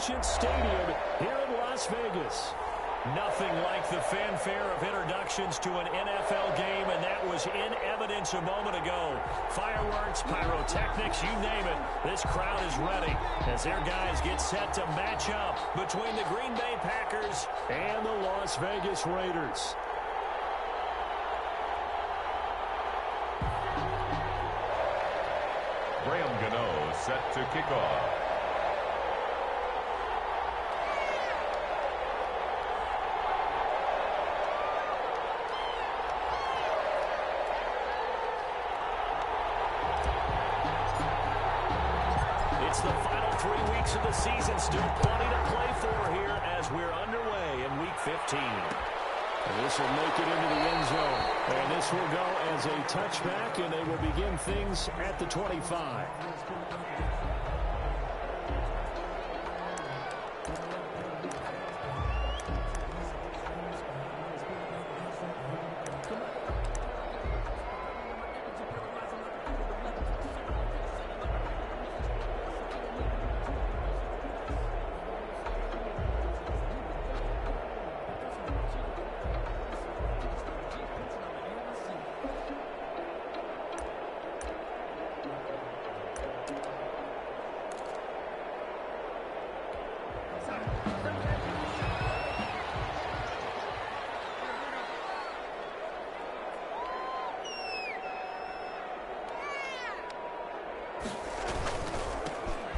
Allegiant Stadium here in Las Vegas. Nothing like the fanfare of introductions to an NFL game, and that was in evidence a moment ago. Fireworks, pyrotechnics, you name it. This crowd is ready as their guys get set to match up between the Green Bay Packers and the Las Vegas Raiders. Graham Gano set to kick off. It's the final 3 weeks of the season. Still plenty to play for here as we're underway in Week 15. And this will make it into the end zone. And this will go as a touchback, and they will begin things at the 25.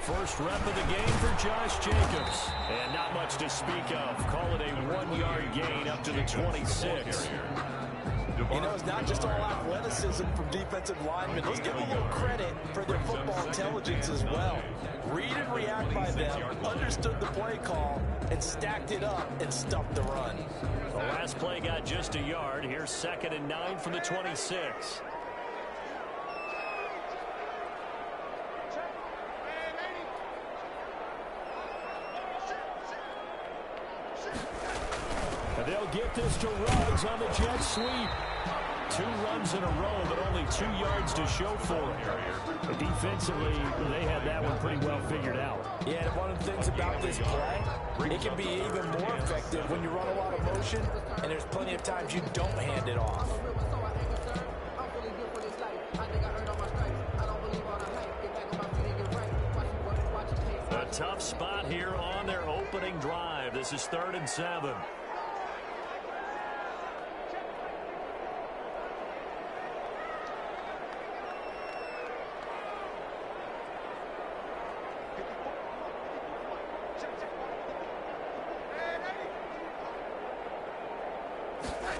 First rep of the game for Josh Jacobs. And not much to speak of. Call it a 1-yard gain up to the 26. You know, it's not just all athleticism from defensive linemen. Let's give them a little credit for their football intelligence as well. Read and react by them, understood the play call, and stacked it up and stuffed the run. The last play got just a yard. Here's 2nd and 9 from the 26. They'll get this to Ruggs on the jet sweep. 2 runs in a row, but only 2 yards to show for it. Defensively, they had that one pretty well figured out. Yeah, and one of the things about this play, it can be even more effective when you run a lot of motion, and there's plenty of times you don't hand it off. A tough spot here on their opening drive. This is 3rd and 7.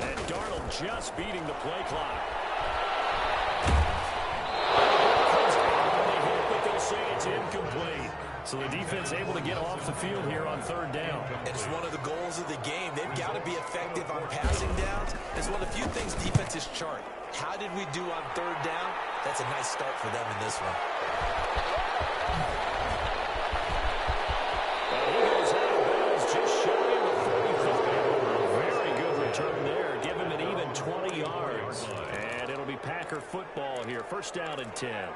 And Darnold just beating the play clock. They hit, but they'll say it's incomplete. So the defense able to get off the field here on 3rd down. And it's one of the goals of the game. They've got to be effective on passing downs. It's one of the few things defenses chart. How did we do on 3rd down? That's a nice start for them in this one. Well, he goes out of bounds just shy of the 45. Very good return there. Give him an even 20 yards. And it'll be Packer football here. 1st down and 10.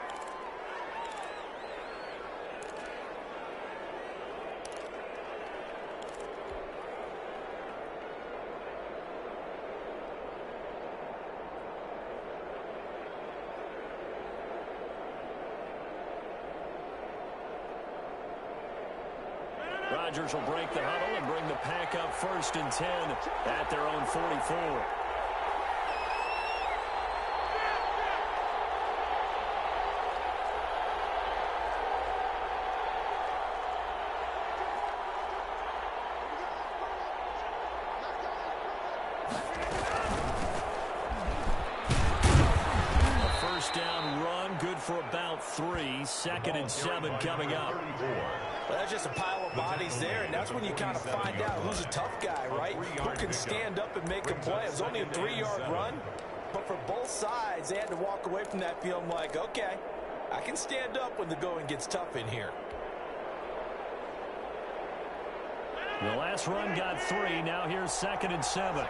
Rodgers will break the huddle and bring the Pack up 1st and 10 at their own 44. A 1st down run, good for about 3. 2nd and 7 coming up. Well, that's just a pile of bodies there, and that's when you kind of find out who's a tough guy, right? Who can stand up and make a play. It was only a 3-yard run, but for both sides, they had to walk away from that feeling like, okay, I can stand up when the going gets tough in here. The last run got 3. Now here's 2nd and 7.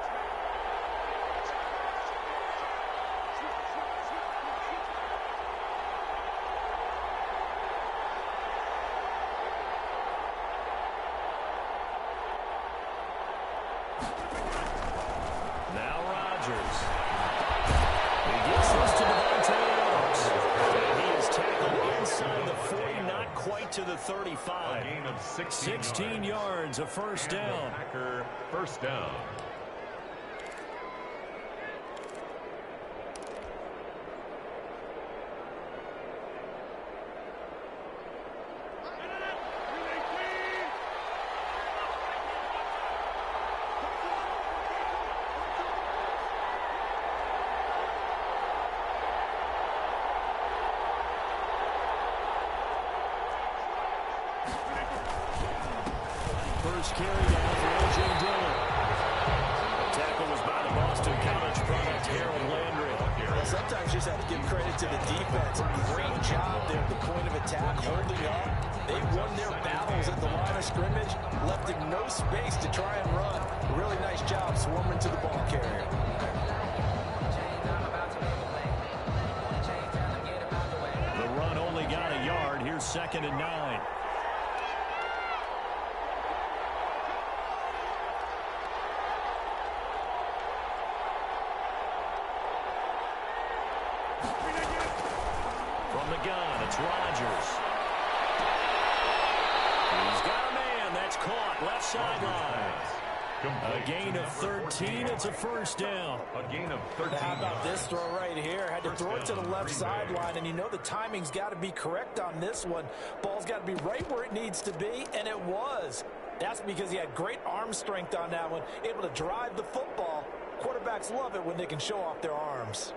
Now Rodgers. He gets this to Devontae Adams. And he is tackled inside the 40, not quite to the 35. A gain of 16 yards, a first down. Packer first down. First carry down for A.J. Dillon. The tackle was by the Boston College product, Harold Landry. Well, sometimes you just have to give credit to the defense. Great job there at the point of attack, holding up. They won their battles at the line of scrimmage, left him no space to try and run. Really nice job swarming to the ball carrier. The run only got a yard. Here's 2nd and 9. From the gun, it's Rodgers. He's got a man. That's caught. Left sideline. A gain of 13. It's a first down. A gain of 13. How about this throw right here? Had to throw it to the left sideline, and you know the timing's got to be correct on this one. Ball's got to be right where it needs to be, and it was. That's because he had great arm strength on that one, able to drive the football. Quarterbacks love it when they can show off their arms.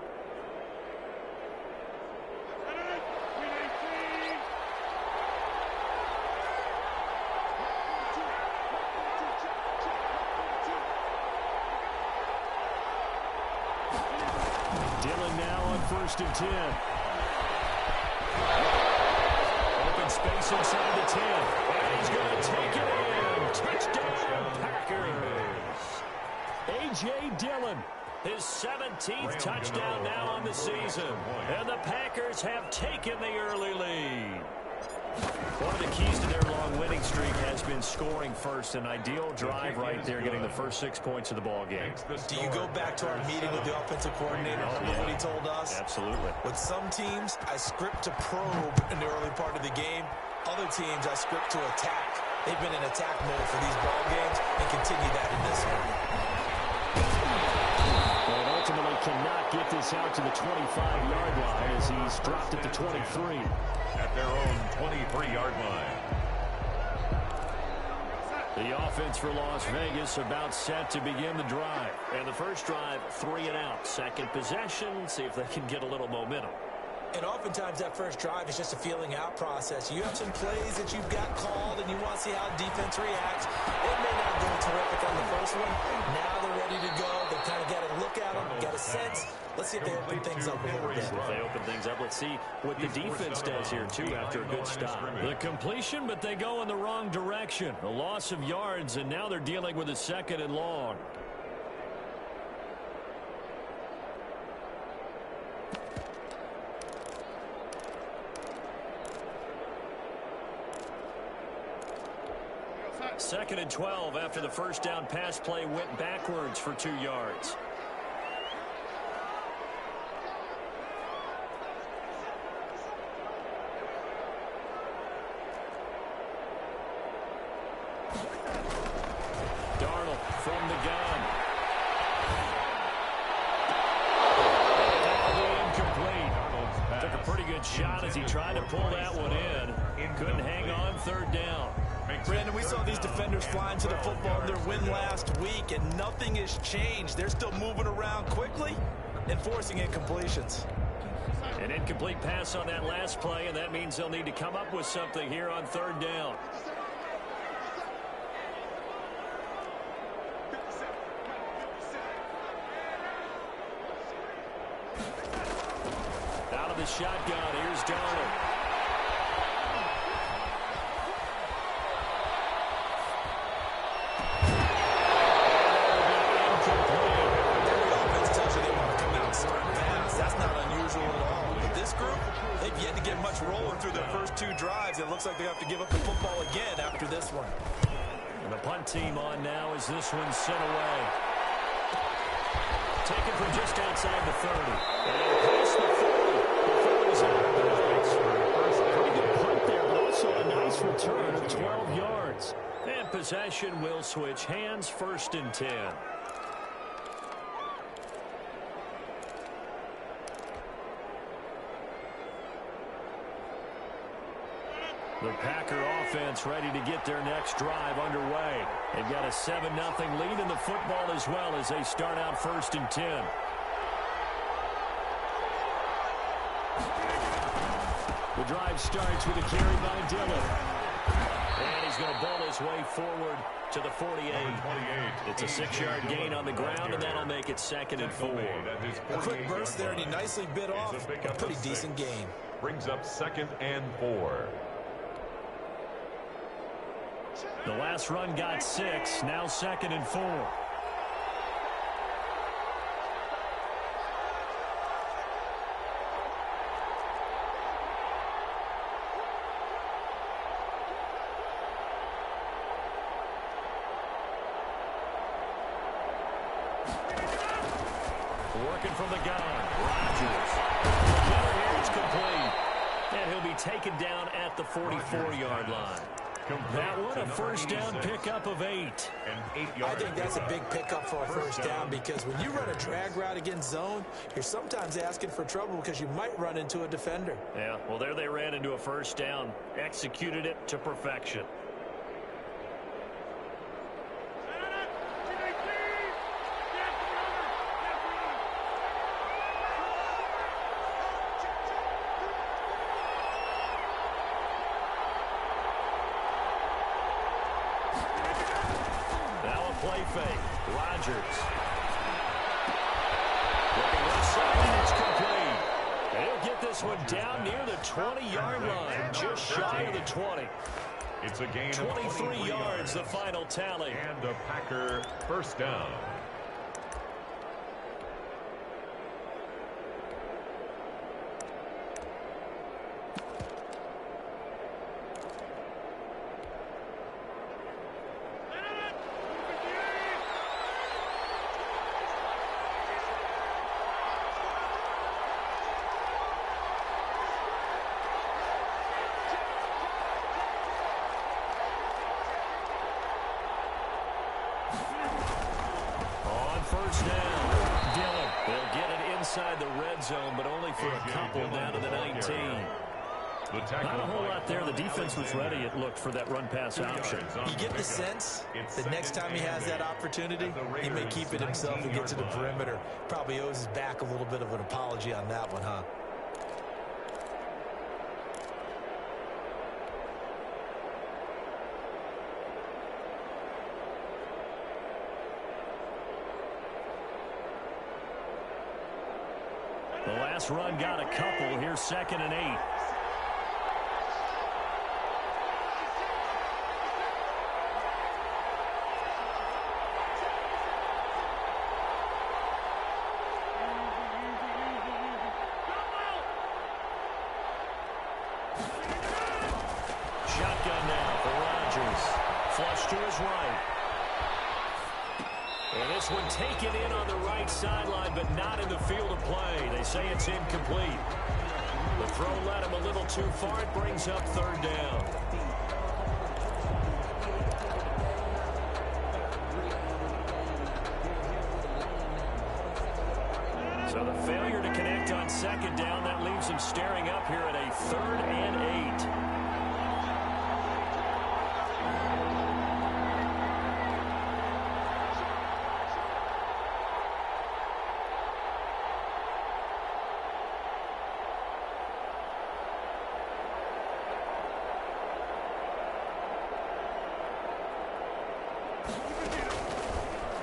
Dillon now on 1st and 10. Open space inside the 10. And he's going to take it in. Touchdown, Packers. A.J. Dillon, his 17th touchdown now on the season. And the Packers have taken the early lead. One of the keys to their long winning streak has been scoring first. An ideal drive right there, getting the first 6 points of the ball game. Do you go back to our meeting with the offensive coordinator? Remember what he told us? Absolutely. With some teams, I script to probe in the early part of the game. Other teams, I script to attack. They've been in attack mode for these ball games and continue that in this one. And ultimately cannot get this out to the 25-yard line as he's dropped at the 23. At their own 23-yard line. The offense for Las Vegas about set to begin the drive. And the first drive, 3 and out. Second possession, see if they can get a little momentum. And oftentimes that first drive is just a feeling out process. You have some plays that you've got called and you want to see how defense reacts. It may not go terrific on the first one. Now they're ready to go. They've kind of got to look at them, got a sense. Let's see if they open things up a little bit. If they open things up, let's see what the defense does here, too, after a good stop. The completion, but they go in the wrong direction. A loss of yards, and now they're dealing with a 2nd and long. Second and 12 after the first down pass play went backwards for 2 yards. Darnold from the gun. Incomplete. Took a pretty good shot as he tried to pull that one in. Couldn't hang on, 3rd down. Brandon, we saw these defenders flying to the football in their win last week, and nothing has changed. They're still moving around quickly and forcing incompletions. An incomplete pass on that last play, and that means they'll need to come up with something here on 3rd down. Out of the shotgun, here's Darnold. Rolling through their first 2 drives. It looks like they have to give up the football again after this one. And the punt team on now as this one's sent away. taken from just outside the 30. And past the 40 before he's out. Pretty good punt there, but also a nice return of 12 yards. And possession will switch hands, 1st and 10. The Packer offense ready to get their next drive underway. They've got a 7-0 lead in the football as well as they start out 1st and 10. The drive starts with a carry by Dillon. And he's going to ball his way forward to the 48. It's a 6-yard gain on the ground, and that'll make it 2nd and 4. A quick burst there, and he nicely bit off a pretty decent gain. Brings up 2nd and 4. The last run got 6, now 2nd and 4. Working from the gun, Rodgers. It's complete. And he'll be taken down at the 44-yard line. That one a 1st down pickup of 8. I think that's a big pickup for a 1st down because when you run a drag route against zone, you're sometimes asking for trouble because you might run into a defender. Yeah, well, there they ran into a 1st down, executed it to perfection. Play fake. Rodgers. Looking left side, it's complete. And he'll get this one down near the 20-yard line, just shy of the 20. It's a gain of 23 yards, the final tally. And a Packer 1st down. The red zone, but only for a couple down to the 19. Not a whole lot there. The defense was ready, it looked, for that run-pass option. You get the sense that next time he has that opportunity, he may keep it himself and get to the perimeter. Probably owes his back a little bit of an apology on that one, huh? The last run got a couple. Here's 2nd and 8. Shotgun now for Rodgers. Flush to his right. And this one taken in on the right sideline, but not in the field of play. They say it's incomplete. The throw led him a little too far. It brings up 3rd down. So the failure to connect on 2nd down, that leaves him staring up here at a 3rd and 8.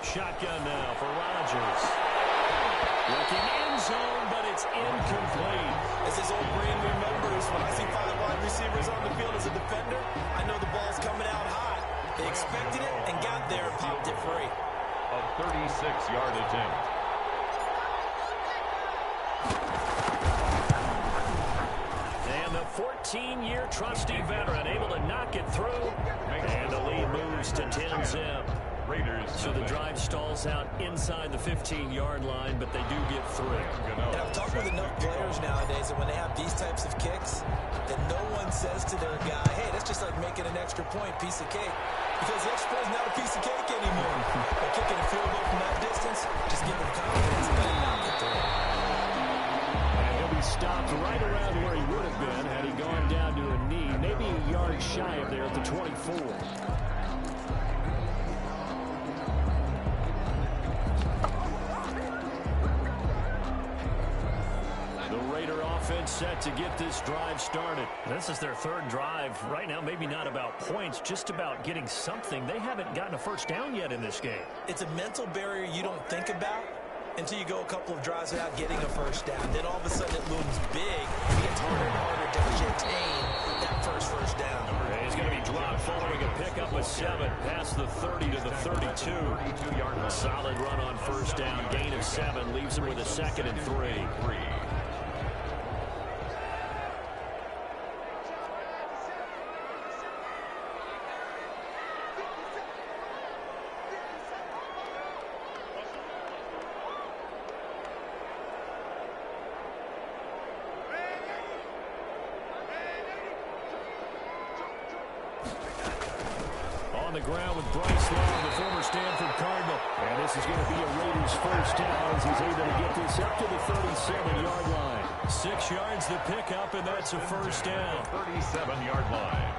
Shotgun now for Rodgers. Looking end zone, but it's incomplete. As his old brain remembers, when I see 5 wide receivers on the field as a defender, I know the ball's coming out high. They expected it and got there and popped it free. A 36-yard attempt. And the 14-year trusty veteran able to knock it through. And the lead moves to 10-zip. Raiders. So the drive stalls out inside the 15-yard line, but they do get through. And I've talked with enough players nowadays that when they have these types of kicks, that no one says to their guy, hey, that's just like making an extra point, piece of cake. Because the extra point is not a piece of cake anymore. They're kicking a field goal from that distance, just give them confidence and let him knock it through. And he'll be stopped right around where he would have been had he gone down to a knee, maybe a yard shy of there at the 24. Offense set to get this drive started. This is their third drive. Right now, maybe not about points, just about getting something. They haven't gotten a first down yet in this game. It's a mental barrier you don't think about until you go a couple of drives without getting a first down. Then all of a sudden it looms big. It gets harder and harder to maintain that first down. And he's going to be dropped following a pickup of 7 past the 30 to the 32. Solid run on first down. Gain of 7 leaves him with a 2nd and 3. On the ground with Rzsl, the former Stanford Cardinal. And this is going to be a Raiders first down as he's able to get this up to the 37-yard line. 6 yards the pickup, and that's a first down. 37-yard line.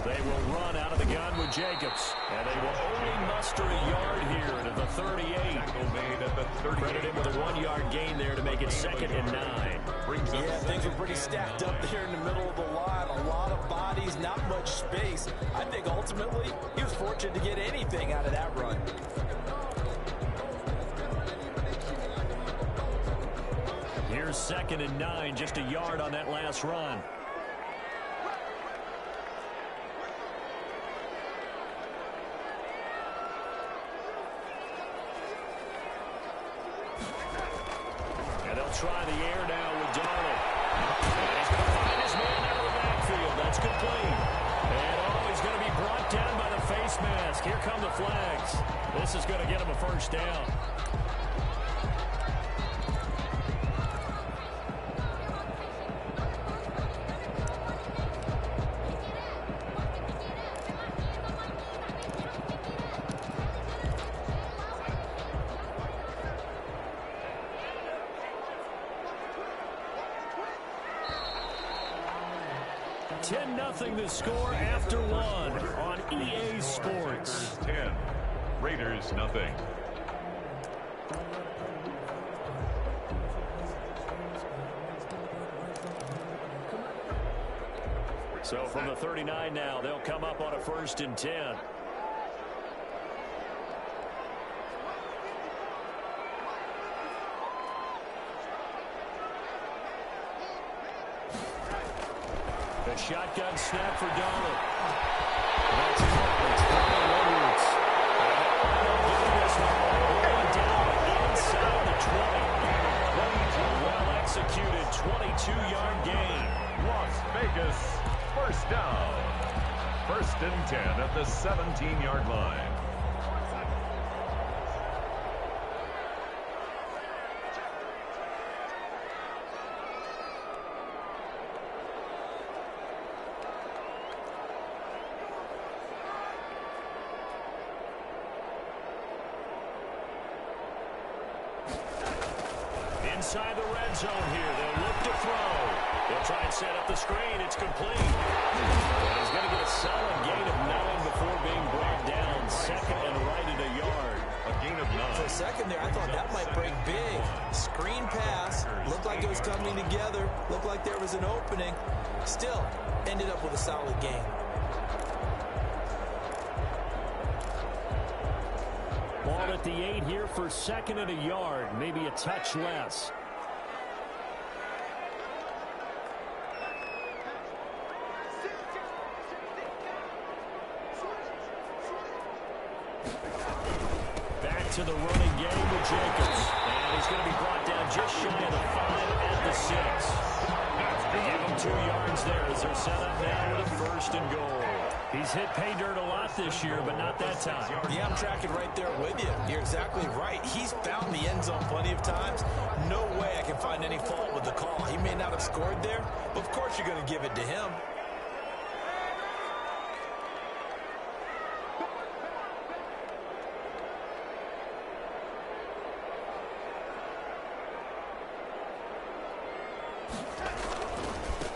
They will run out of the gun with Jacobs. And they will only muster a yard here to the 38. Made at the 38. Credit him with a 1-yard gain there to make it 2nd and 9. Yeah, things were pretty stacked up there in the middle of the line. A lot of bodies, not much space. I think ultimately he was fortunate to get anything out of that run. Here's 2nd and 9, just a yard on that last run. Try the air now with Darnold. And he's going to find his man out of the backfield. That's complete. And he's going to be brought down by the face mask. Here come the flags. This is going to get him a first down. The score after 1 on EA Sports. 10, Raiders nothing. So from the 39 now, they'll come up on a 1st and 10. The shotgun snap for Darnold. That's Edwards. Inside the 20. Well executed 22-yard gain. Las Vegas first down. 1st and 10 at the 17-yard line. Inside the red zone here. They'll look to throw. They'll try and set up the screen. It's complete. And he's going to get a solid gain of 9 before being brought down. 2nd and right at a yard. A gain of 9. For a second there, I thought that might break big. Screen pass. Looked like it was coming together. Looked like there was an opening. Still, ended up with a solid gain. Ball at the 8 here for 2nd and a yard. Maybe a touch less. to the running game with Jacobs. And he's going to be brought down just shy of the 5 at the 6. They give him 2 yards there as they're set up now with a 1st and goal. He's hit pay dirt a lot this year, but not that time. Yeah, I'm tracking right there with you. You're exactly right. He's found the end zone plenty of times. No way I can find any fault with the call. He may not have scored there, but of course you're going to give it to him.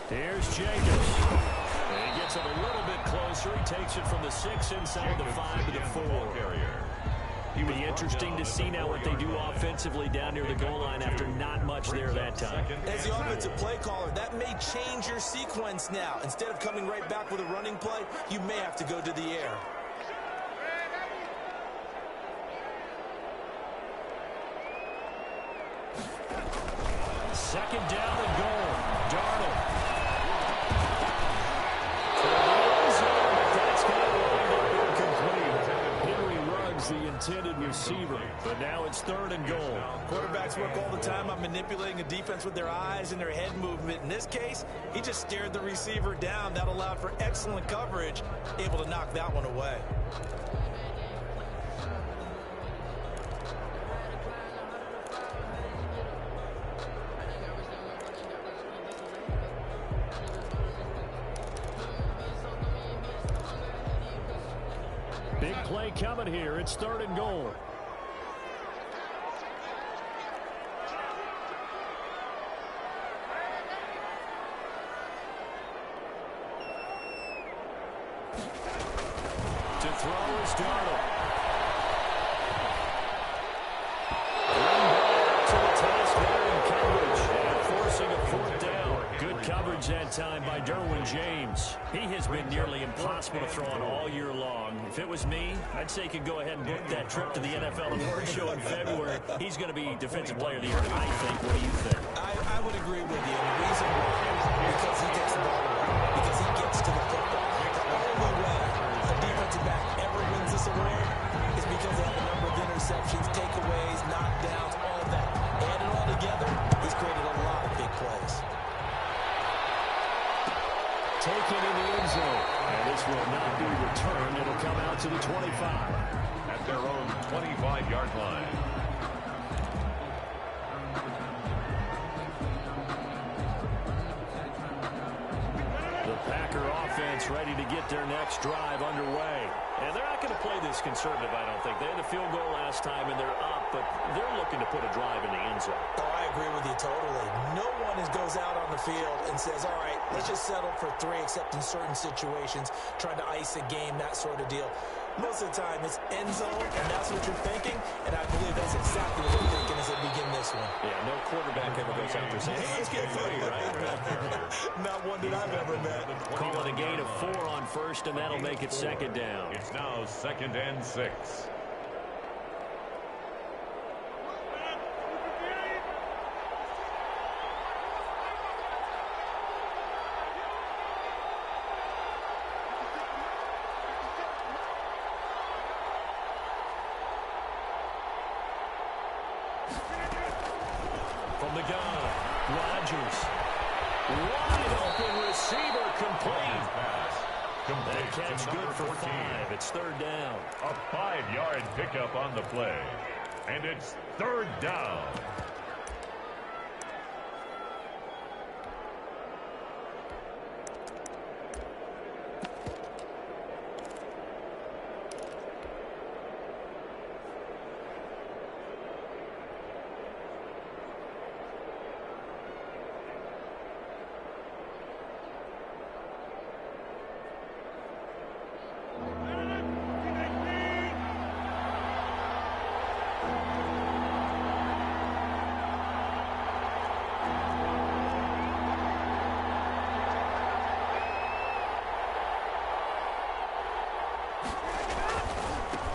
Here's Jacobs. And he gets it a little bit closer. He takes it from the 6 inside the 5 to the 4. It'll be interesting to see now what they do offensively down near the goal line after not much there that time. As the offensive play caller, that may change your sequence now. Instead of coming right back with a running play, you may have to go to the air. Second down and goal. Darnold. That's going to wind up incomplete. Henry Ruggs, the intended receiver, but now it's 3rd and goal. Quarterbacks work all the time on manipulating a defense with their eyes and their head movement. In this case, he just stared the receiver down. That allowed for excellent coverage, able to knock that one away. Big play coming here. It's 3rd and goal. To throw is Darnold. To the task there in coverage. And forcing a 4th down. Good coverage that time by Derwin James. He has been nearly impossible to throw on all year long. If it was me, I'd say he could go ahead and book that trip to the NFL Award Show in February. He's going to be Defensive Player of the Year, I think. What do you think? I would agree with you. And the reason why is because he takes the ball away, because he gets to the football. The only way a defensive back ever wins this award is because they have a number of interceptions, takeaways, knockdowns, all of that. Add it all together, he's created a lot of big plays. Taken in the end zone. And this will not be returned. It'll come out to the 25. At their own 25-yard line. The Packer offense ready to get their next drive underway. And they're not going to play this conservative, I don't think. They had a field goal last time, and they're up, but they're looking to put a drive in the end zone. Oh, I agree with you totally. No one goes out on the field and says, all right, let's just settle for 3, except in certain situations, trying to ice a game, that sort of deal. Most of the time, it's end zone, and that's what you're thinking, and I believe that's exactly what they're thinking as they begin this one. Yeah, no quarterback ever goes out there saying, hey, let's get 3, right? Not one that I've ever met. Call it a gain of 4 on 1st, and that'll make it 2nd down. It's now 2nd and 6. From the gun, Rodgers. Wide open receiver complete. That catch good for 5. It's 3rd down. A 5-yard pickup on the play. And it's 3rd down.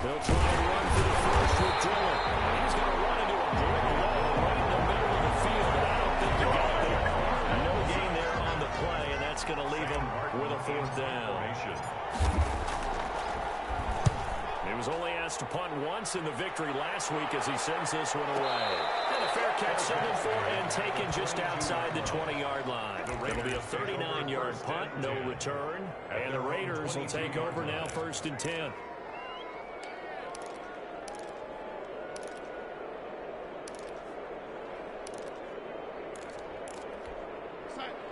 They'll try and run for the 1st with Dillon. He's going to run into a brick wall right in the middle of the field, and I don't think he got there. No gain there on the play, and that's going to leave him with a 4th down. He was only asked to punt once in the victory last week as he sends this one away. And a fair catch settled for and taken just outside the 20-yard line. It'll be a 39-yard punt, no return. And the Raiders will take over now, 1st and 10.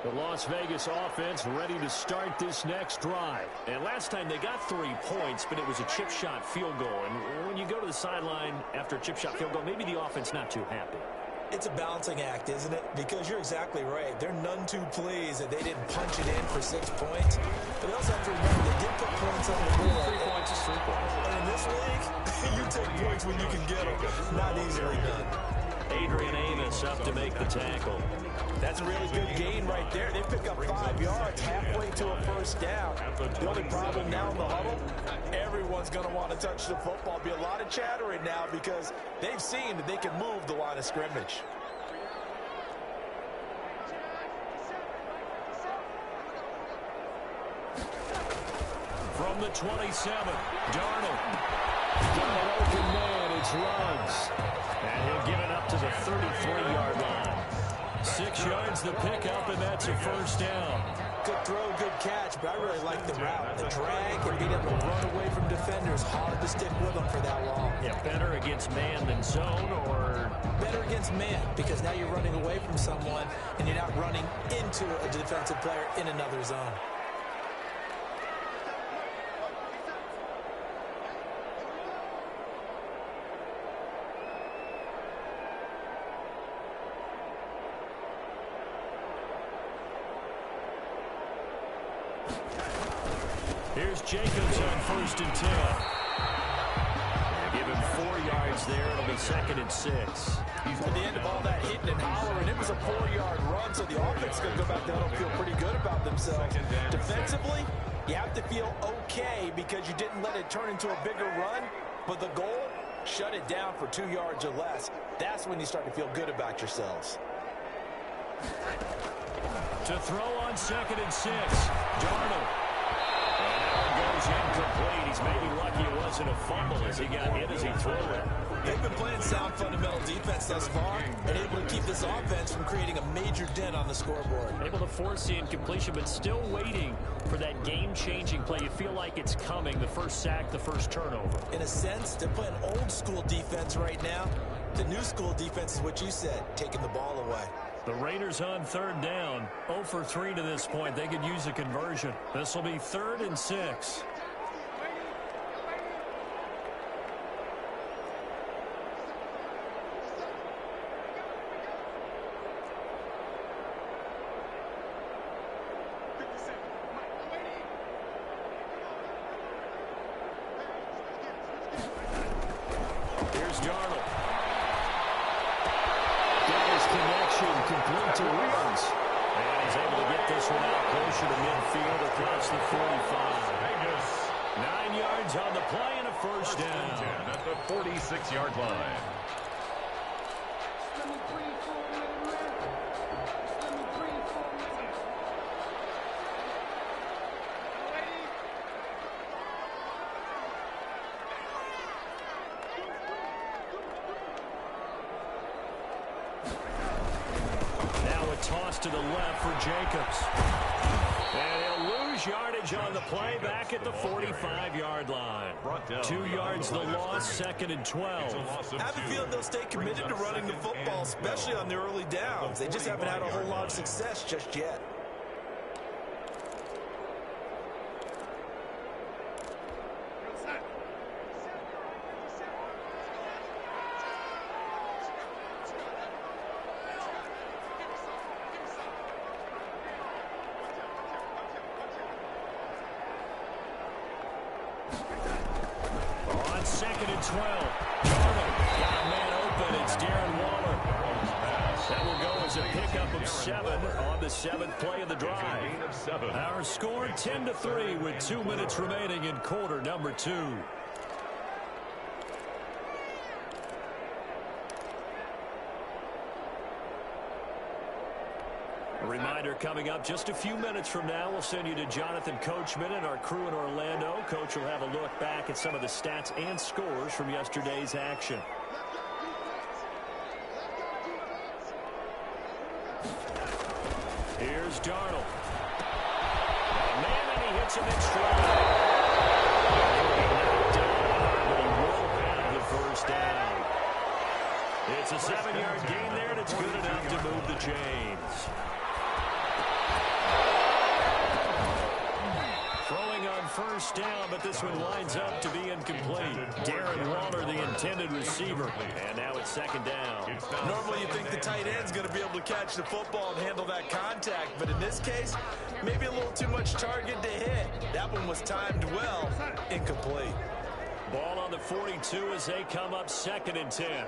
The Las Vegas offense ready to start this next drive. And last time they got 3 points, but it was a chip shot field goal. And when you go to the sideline after a chip shot field goal, maybe the offense not too happy. It's a balancing act, isn't it? Because you're exactly right. They're none too pleased that they didn't punch it in for 6 points. But they also have to remember they did put points on the board. 3 points is 3 points. And in this league, you take points when you can get them. Not easily done. Adrian Amos up to make the tackle. That's a really good gain right there. They pick up 5 yards halfway to a 1st down. The only problem now in the huddle, everyone's going to want to touch the football. Be a lot of chattering now because they've seen that they can move the line of scrimmage. From the 27, Darnold. Got an open man, it's Ruggs. And he'll give it up to the 33-yard line. 6 yards the pickup, and that's a 1st down. Good throw, good catch, but I really like the route. The drag and being able to run away from defenders, hard to stick with them for that long. Yeah, better against man than zone, or? Better against man, because now you're running away from someone, and you're not running into a defensive player in another zone. Here's Jacobs on 1st and 10. Give him 4 yards there. It'll be 2nd and 6. At the end of all that hitting and hollering, it was a 4-yard run, so the offense is going to go back down and feel pretty good about themselves. Defensively, you have to feel okay because you didn't let it turn into a bigger run, but the goal, shut it down for 2 yards or less. That's when you start to feel good about yourselves. To throw on 2nd and 6, Darnold. Goes incomplete. He's maybe lucky it wasn't a fumble as he got hit as he threw it. They've been playing sound fundamental defense thus far and able to keep this offense from creating a major dent on the scoreboard. Able to force the incompletion, but still waiting for that game-changing play. You feel like it's coming, the first sack, the first turnover. In a sense, they're playing old-school defense right now. The new-school defense is what you said, taking the ball away. The Raiders on 3rd down, 0 for 3 to this point. They could use a conversion. This will be 3rd and 6. Here's Darnold. Complete to Ruggs. And he's able to get this one out closer to midfield across the 45. 9 yards on the play and a 1st down. At the 46-yard line. Toss to the left for Jacobs. And he'll lose yardage on the play back at the 45-yard line. 2 yards the loss, 2nd and 12. I have a feeling they'll stay committed to running the football, especially on the early downs. They just haven't had a whole lot of success just yet. On 2nd and 12. Darnold got a man open. It's Darren Waller. That will go as a pickup of 7 on the 7th play of the drive. Our score 10-3 with 2 minutes remaining in quarter number 2. A reminder coming up just a few minutes from now, we'll send you to Jonathan Coachman and our crew in Orlando. Coach will have a look back at some of the stats and scores from yesterday's action. Here's Darnold. Man, and he hits him in stride. But he will have the first down. It's a 7-yard gain there, and it's good enough to move the chains. Throwing on first down, but this one winds up to be incomplete. Darren Waller, the intended receiver. And now it's second down. Normally you think the tight end's going to be able to catch the football and handle that contact, but in this case, maybe a little too much target to hit. That one was timed well, incomplete. Ball on the 42 as they come up 2nd and 10.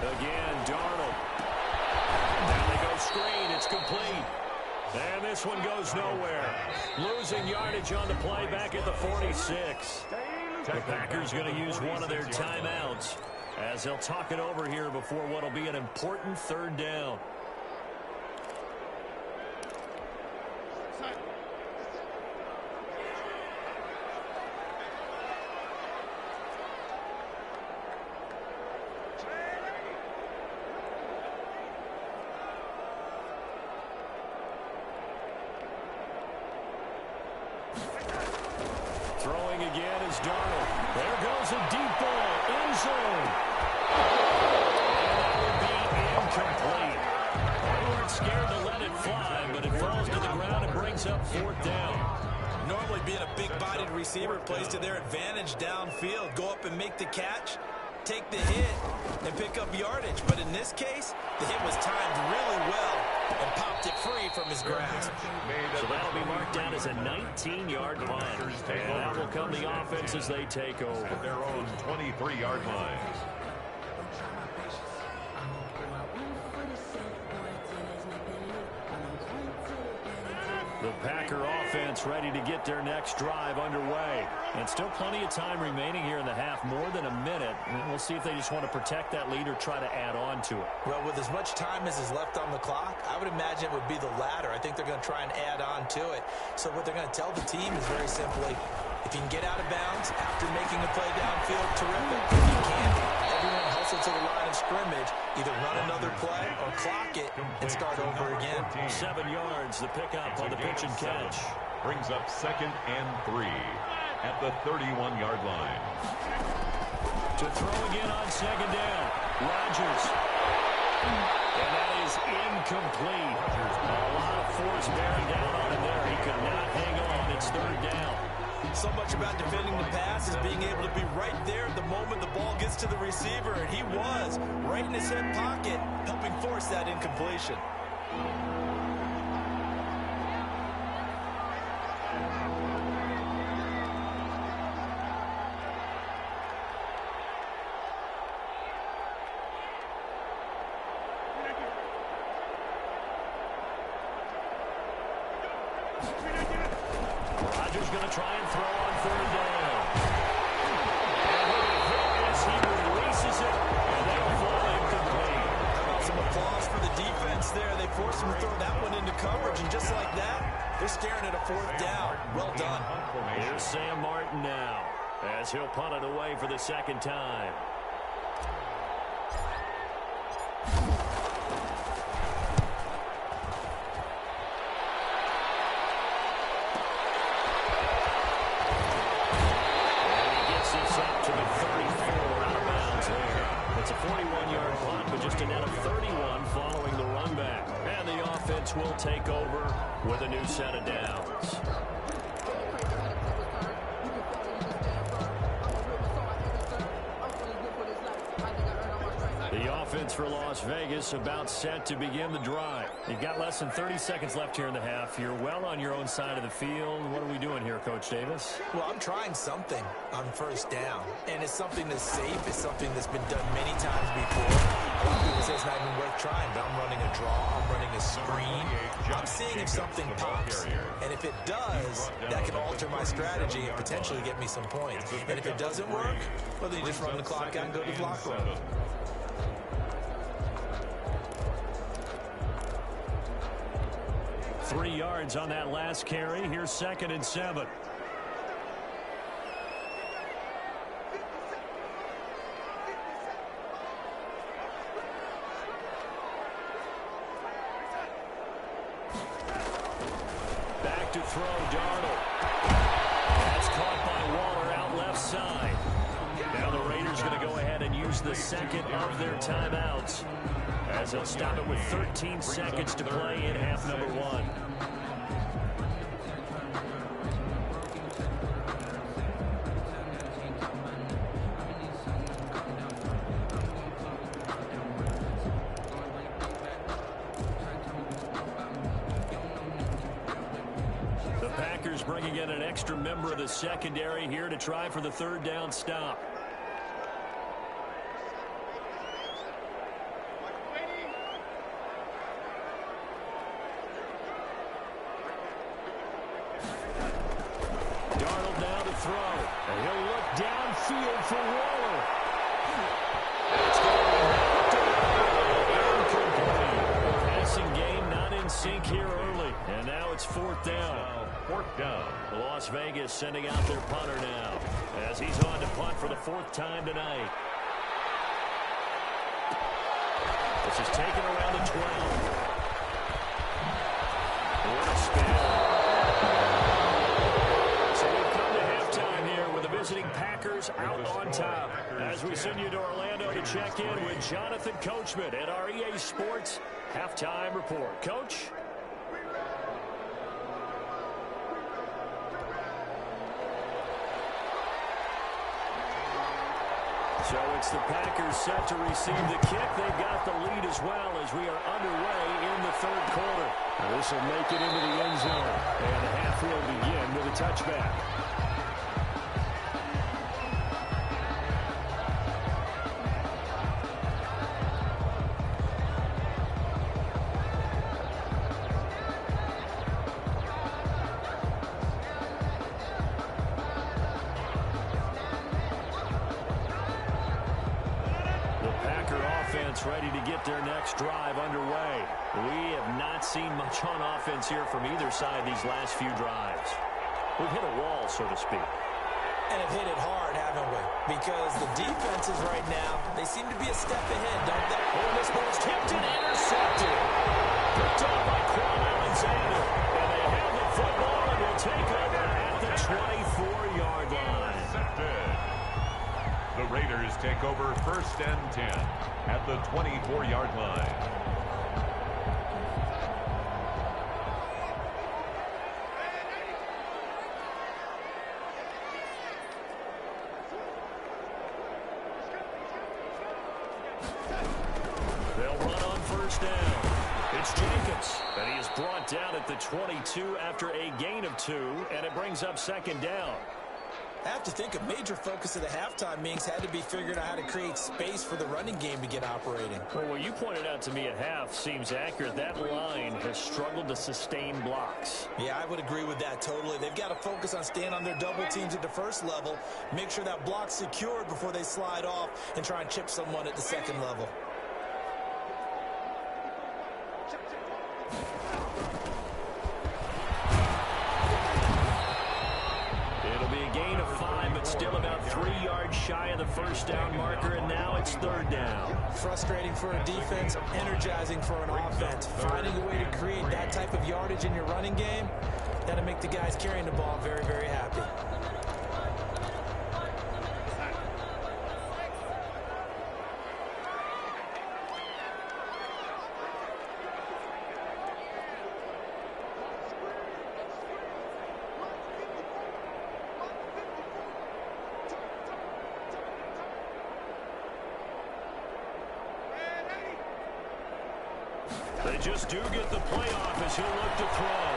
Again, Darnold. Now they go screen. It's complete. And this one goes nowhere. Losing yardage on the play back at the 46. The Packers going to use one of their timeouts as they'll talk it over here before what will be an important 3rd down. Throwing again is Darnold. There goes a deep ball. End zone. And that would be incomplete. They weren't scared to let it fly, but it falls to the ground and brings up 4th down. Normally being a big-bodied receiver plays to their advantage downfield. Go up and make the catch, take the hit, and pick up yardage. But in this case, the hit was timed really well and popped it free from his grasp. So that'll be marked down as a 19-yard punt. And that will come the offense as they take over. At their own 23-yard line. The Packer offense ready to get their next drive underway. And still plenty of time remaining here in the half, more than a minute. And we'll see if they just want to protect that lead or try to add on to it. Well, with as much time as is left on the clock, I would imagine it would be the latter. I think they're going to try and add on to it. So what they're going to tell the team is very simply, if you can get out of bounds after making a play downfield, terrific. If you can't, everyone hustle to the line of scrimmage, either run another play or clock it and start over again. 7 yards, the pickup on the pitch and catch. Brings up 2nd and 3 at the 31-yard line. To throw again on 2nd down. Rodgers. And that is incomplete. A lot of force bearing down on him there. He could not hang on. It's 3rd down. So much about defending the pass is being able to be right there at the moment the ball gets to the receiver, and he was right in his hip pocket, helping force that incompletion. Rodgers going to try and throw on 3rd down. And with a hit as he releases it, and they'll fall incomplete. How about some applause for the defense there? They forced him to throw that one into coverage, and just like that, they're staring at a 4th down. Well done. Here's Sam Martin now, as he'll punt it away for the 2nd time. It's a 41-yard punt, but just a net of 31 following the run back. And the offense will take over with a new set of downs. The offense for Las Vegas about set to begin the drive. You've got less than 30 seconds left here in the half. You're well on your own side of the field. What are we doing here, Coach Davis? Well, I'm trying something on 1st down, and it's something that's safe. It's something that's been done many times before. A lot of people say it's not even worth trying, but I'm running a draw, I'm running a screen. I'm seeing if something pops. And if it does, that can alter my strategy and potentially get me some points. And if it doesn't work, well, then you just run the clock out and go to block roll. 3 yards on that last carry. Here's 2nd and 7. Back to throw, Darnold. That's caught by Waller out left side. Now the Raiders going to go ahead and use the second of their timeouts, as they'll stop it with 13 seconds to play in half number 1. The Packers bringing in an extra member of the secondary here to try for the 3rd down stop. Darnold now to throw. And he'll look downfield for Waller. It's going to be incomplete. Passing game not in sync here early. And now it's 4th down. 4th down. Las Vegas sending out their punter now, as he's on to punt for the 4th time tonight. This is taken around the 12. What a spin. So we've come to halftime here with the visiting Packers out on top, as we send you to Orlando to check in with Jonathan Coachman at our EA Sports Halftime Report. Coach? So it's the Packers set to receive the kick. They've got the lead as well as we are underway in the 3rd quarter. Now this will make it into the end zone. And the half will begin with a touchback. Ready to get their next drive underway. We have not seen much on offense here from either side these last few drives. We've hit a wall, so to speak. And have hit it hard, haven't we? Because the defenses right now, they seem to be a step ahead, don't they? Oh, this ball's tipped and intercepted. Picked up by Quan Alexander. And they have the football and will take over at the 24-yard line. The Raiders take over 1st and 10 at the 24-yard line. They'll run on 1st down. It's Jenkins, and he is brought down at the 22 after a gain of 2, and it brings up 2nd down. I have to think a major focus of the halftime meetings had to be figuring out how to create space for the running game to get operating. Well, what you pointed out to me at half seems accurate. That line has struggled to sustain blocks. Yeah, I would agree with that totally. They've got to focus on staying on their double teams at the 1st level, make sure that block's secured before they slide off and try and chip someone at the 2nd level. Still about 3 yards shy of the 1st down marker, and now it's 3rd down. Frustrating for a defense, energizing for an offense. Finding a way to create that type of yardage in your running game, that'll make the guys carrying the ball very, very happy. They just do get the playoff as he'll look to throw.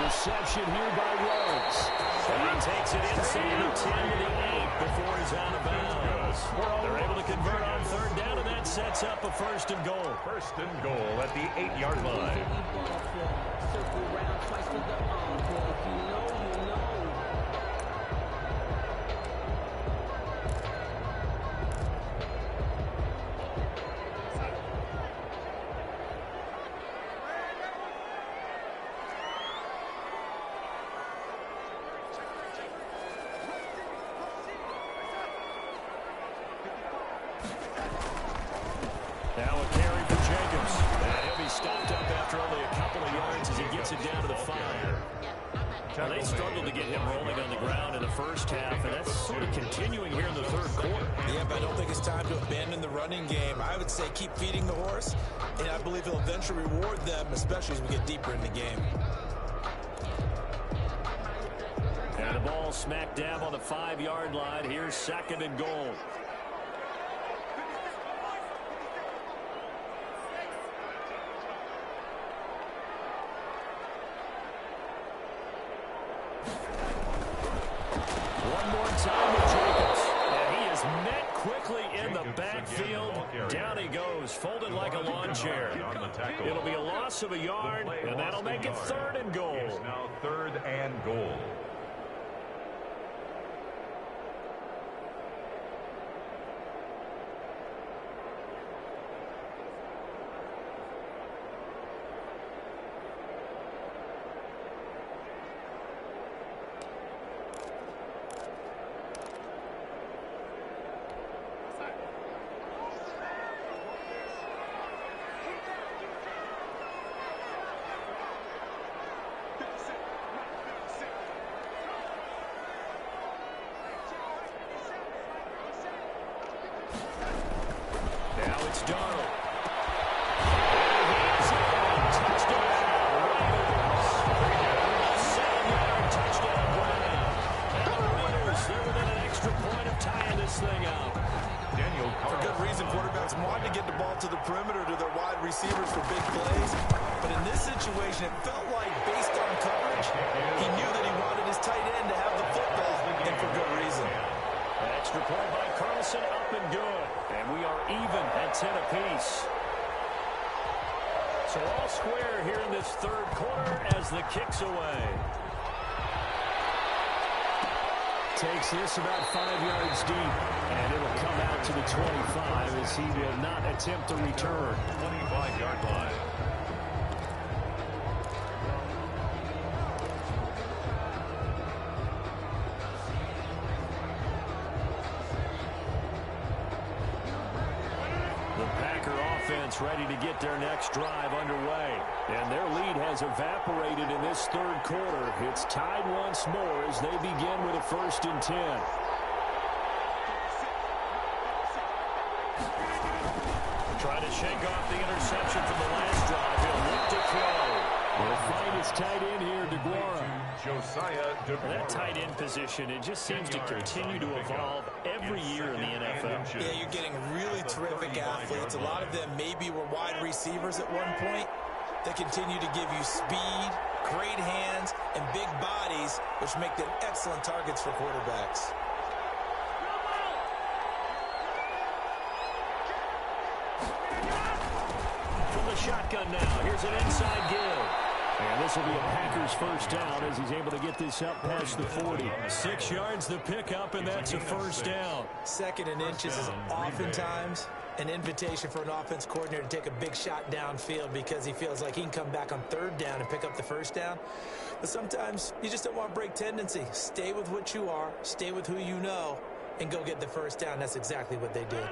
Reception here by Rhodes. And he takes it inside the 10 to the 8 before he's out of bounds. They're able to convert on third down, and that sets up a 1st and goal. 1st and goal at the 8-yard line. Now a carry for Jacobs. And he'll be stopped up after only a couple of yards as he gets it down to the 5. Well, they struggled to get him rolling on the ground in the first half, and that's sort of continuing here in the 3rd quarter. Yeah, but I don't think it's time to abandon the running game. I would say keep feeding the horse, and I believe he'll eventually reward them, especially as we get deeper in the game. And the ball smack dab on the 5-yard line. Here's 2nd and goal. One more time with Jacobs. And he is met quickly in the backfield. Down he goes, folded like a lawn chair. It'll be a loss of a yard, and that'll make it 3rd and goal. It's now 3rd and goal. It's Darnold. He's in. Touchdown, Raiders. A 7-yard touchdown Brown. And the Raiders, they're within an extra point of tying this thing up. For good reason, quarterbacks want to get the ball to the perimeter to their wide receivers for big plays. But in this situation, it felt like, based on coverage, he knew that he wanted his tight end to have the football, and for good reason. An extra point by Carlson, up and good. And we are even at 10 apiece. So all square here in this 3rd quarter as the kick's away. Takes this about 5 yards deep. And it'll come out to the 25 as he will not attempt a return. 25-yard line. Ready to get their next drive underway. And their lead has evaporated in this 3rd quarter. It's tied once more as they begin with a 1st and 10. Trying to shake off the interception from the last drive. He'll look to throw. He'll find his tight end here, DeGuara. That tight end position, it just seems to continue to evolve every year in the NFL. Yeah, you're getting really terrific athletes. A lot of them maybe were wide receivers at one point. They continue to give you speed, great hands, and big bodies, which make them excellent targets for quarterbacks. From the shotgun now, here's an inside give. And this will be a Packers 1st down as he's able to get this up past the 40. 6 yards the pickup, and that's a 1st down. 2nd and inches is oftentimes an invitation for an offense coordinator to take a big shot downfield because he feels like he can come back on 3rd down and pick up the 1st down. But sometimes you just don't want to break tendency. Stay with what you are, stay with who you know, and go get the 1st down. That's exactly what they did.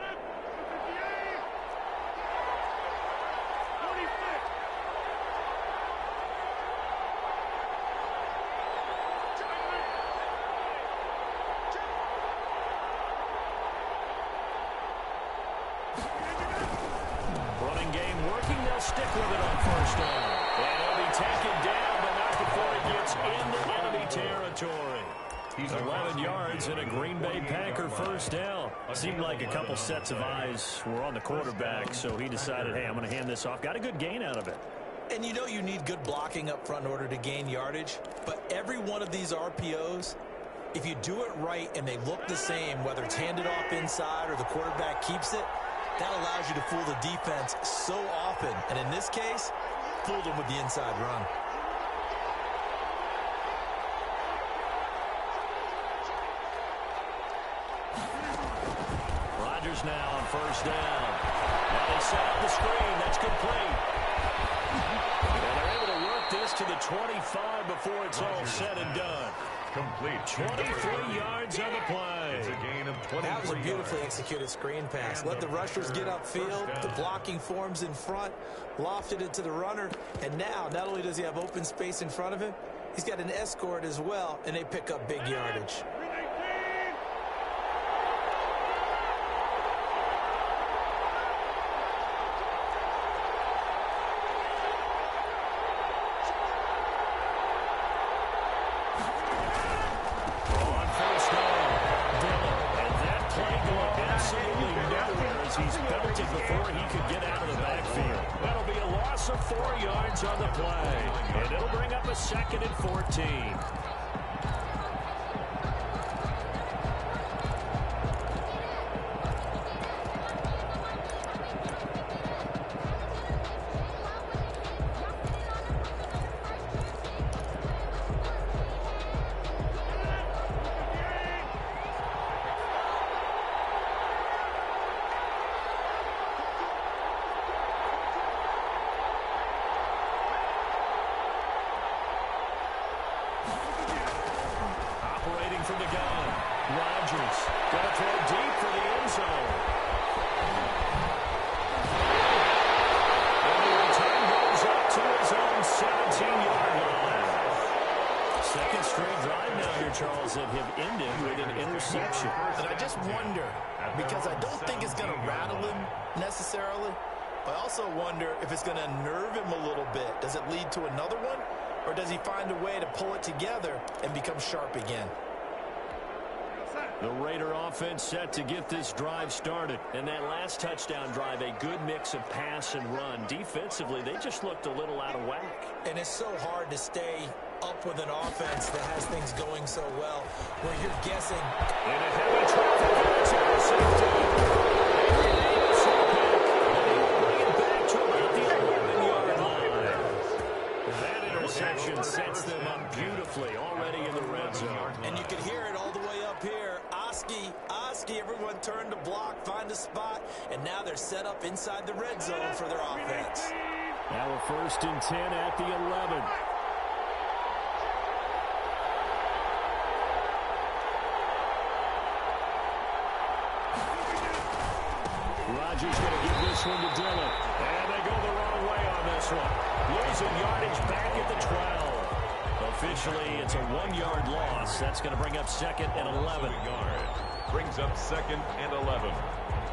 Stick with it on 1st down. And he'll be taken down, but not before it gets into enemy territory. He's 11 yards and a Green Bay Packer 1st down. Seemed like a couple sets of eyes were on the quarterback, so he decided, hey, I'm going to hand this off. Got a good gain out of it. And you know you need good blocking up front in order to gain yardage, but every one of these RPOs If you do it right and they look the same, whether it's handed off inside or the quarterback keeps it, that allows you to fool the defense so often. And in this case, fooled them with the inside run. Rodgers now on first down. Now they set up the screen. That's complete. And they're able to work this to the 25 before it's all said and done. Complete. 23 yards on the play. It's a gain of 23 That was a beautifully yards. executed screen pass. Let the rushers get upfield. The blocking forms in front. Lofted it to the runner. And now, not only does he have open space in front of him, he's got an escort as well, and they pick up big yardage. He's belted before he could get out of the backfield. That'll be a loss of 4 yards on the play. And it'll bring up a 2nd and 14. From the gun, Rodgers going to throw deep for the end zone. And the return goes up to his own 17-yard line. Second straight drive now here, Charles, that have ended with an interception. And I just wonder, because I don't think it's going to rattle him necessarily, but I also wonder if it's going to nerve him a little bit. Does it lead to another one, or does he find a way to pull it together and become sharp again? The Raider offense set to get this drive started. And that last touchdown drive, a good mix of pass and run. Defensively, they just looked a little out of whack. And it's so hard to stay up with an offense that has things going so well, where you're guessing. In a heavy traffic, it's intercepted. Bring it back to about the 11-yard line. That interception sets them up beautifully already in the red zone. And you can hear it all the way up here. Oski, everyone turned to block, find a spot, and now they're set up inside the red zone for their offense. Now a 1st and 10 at the 11. Rodgers going to give this one to Dillon. And they go the wrong way on this one. Losing yardage back at the 12. Officially, it's a 1-yard loss. That's going to bring up 2nd and 11. Brings up 2nd and 11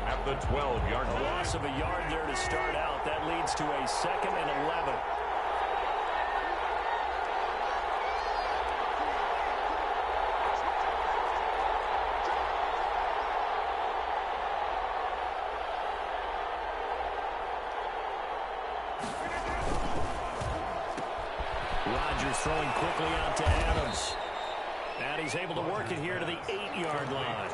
at the 12-yard line. A loss of a yard there to start out. That leads to a 2nd and 11. Rodgers throwing quickly out to Adams. And he's able to work it here to the 8-yard line.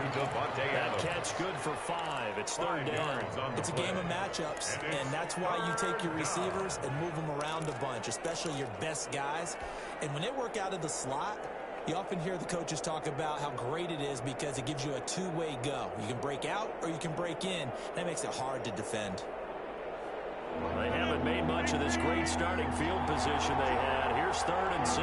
That catch good for 5. It's 3rd down. It's a game of matchups, and that's why you take your receivers and move them around a bunch, especially your best guys. And when they work out of the slot, you often hear the coaches talk about how great it is because it gives you a two-way go. You can break out or you can break in. That makes it hard to defend. They haven't made much of this great starting field position they had. Here's 3rd and 6.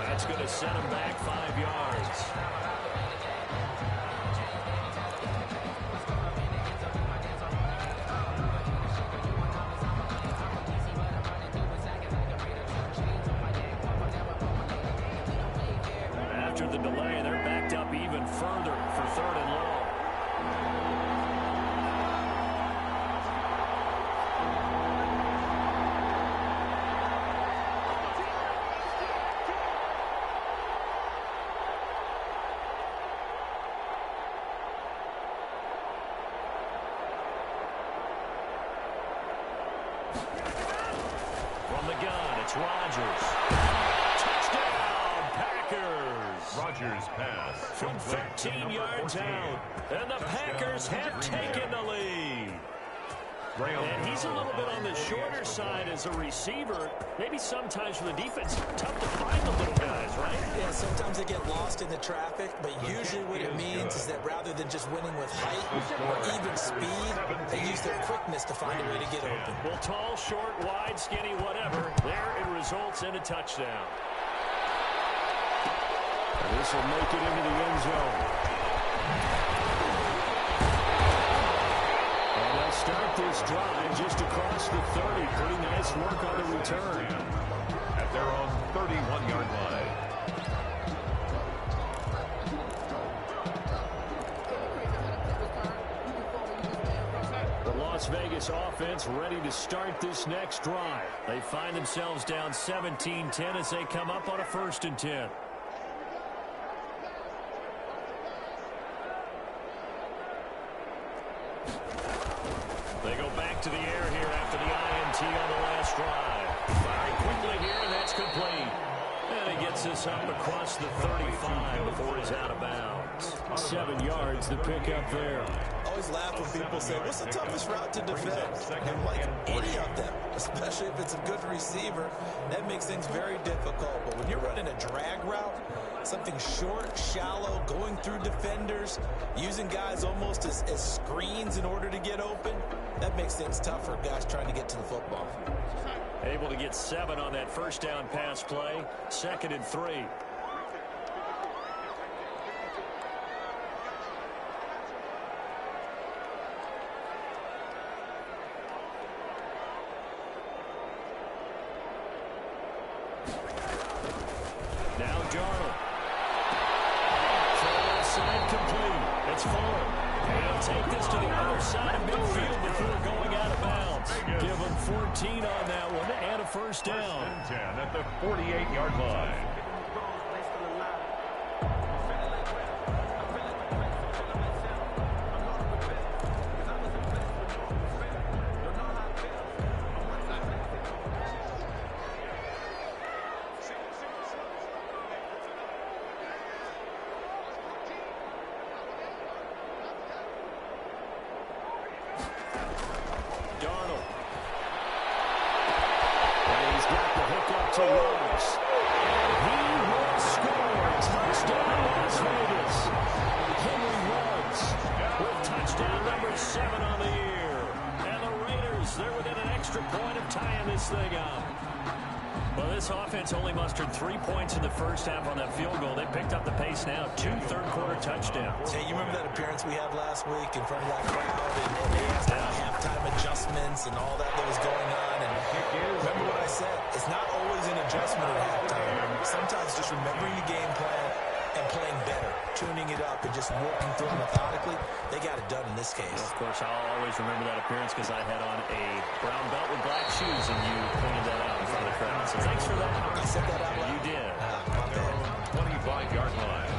That's going to set him back 5 yards. After the delay, they're backed up even further for 3rd and long. From the gun, it's Rodgers. Touchdown, Packers. Rodgers pass. From 13 yards out. And the Packers have taken the lead. And he's a little bit on the shorter side as a receiver. Maybe sometimes for the defense, tough to find the little guys, right? Yeah, sometimes they get lost in the traffic, but usually what it means is that rather than just winning with height or even speed, they use their quickness to find a way to get open. Well, tall, short, wide, skinny, whatever. There it results in a touchdown. And this will make it into the end zone. Start this drive just across the 30. Pretty nice work on the return. At their own 31-yard line. The Las Vegas offense ready to start this next drive. They find themselves down 17-10 as they come up on a 1st and 10. They go back to the air here after the INT on the last drive. Firing quickly here, and that's complete. And he gets this up across the 35 before he's out of bounds. 7 yards, the pickup there. I always laugh when people say, what's the toughest route to defend? And I'm like, any of them, especially if it's a good receiver. That makes things very difficult. But when you're running a drag route, something short, shallow, going through defenders, using guys almost as screens in order to get open, that makes things tough for guys trying to get to the football. Able to get 7 on that 1st down pass play. 2nd and 3. Now Darnold. Forward side complete. It's Fuller. And take this to the other side of midfield before going out of bounds. Give him 14 on that one and a 1st down. 1st and 10 at the 48-yard line. To Ruggs. He will score. Touchdown, Las Vegas. Henry Ruggs with touchdown number 7 on the year. And the Raiders, they're within an extra point of tying this thing up. Well, this offense only mustered 3 points in the 1st half on that field goal. They picked up the pace now. 2 third-quarter touchdowns. Hey, you remember that appearance we had last week in front of that crowd? And they asked about halftime adjustments and all that was going on. And remember what I said? It's not always an adjustment at halftime. Sometimes just remembering the game plan and playing better, tuning it up and just working through it methodically. They got it done in this case. Of course, I'll always remember that appearance because I had on a brown belt with black shoes, and you pointed that out in front of the crowd. So thanks for that. I said that out loud. You did. My bad. 25-yard line.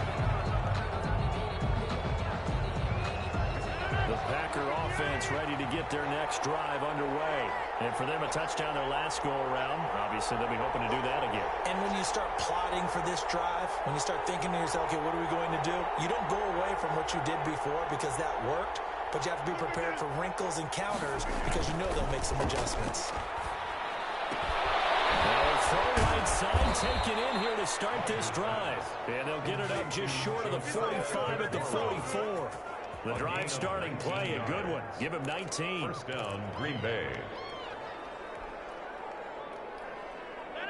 The Packer offense ready to get their next drive underway. And for them, a touchdown their last go-around. Obviously, they'll be hoping to do that again. And when you start plotting for this drive, when you start thinking to yourself, okay, what are we going to do? You don't go away from what you did before because that worked, but you have to be prepared for wrinkles and counters because you know they'll make some adjustments. Throw right side taken in here to start this drive. And they'll get it up just short of the 45 at the 44. The drive starting play, a good one. Give him 19. 1st down, Green Bay.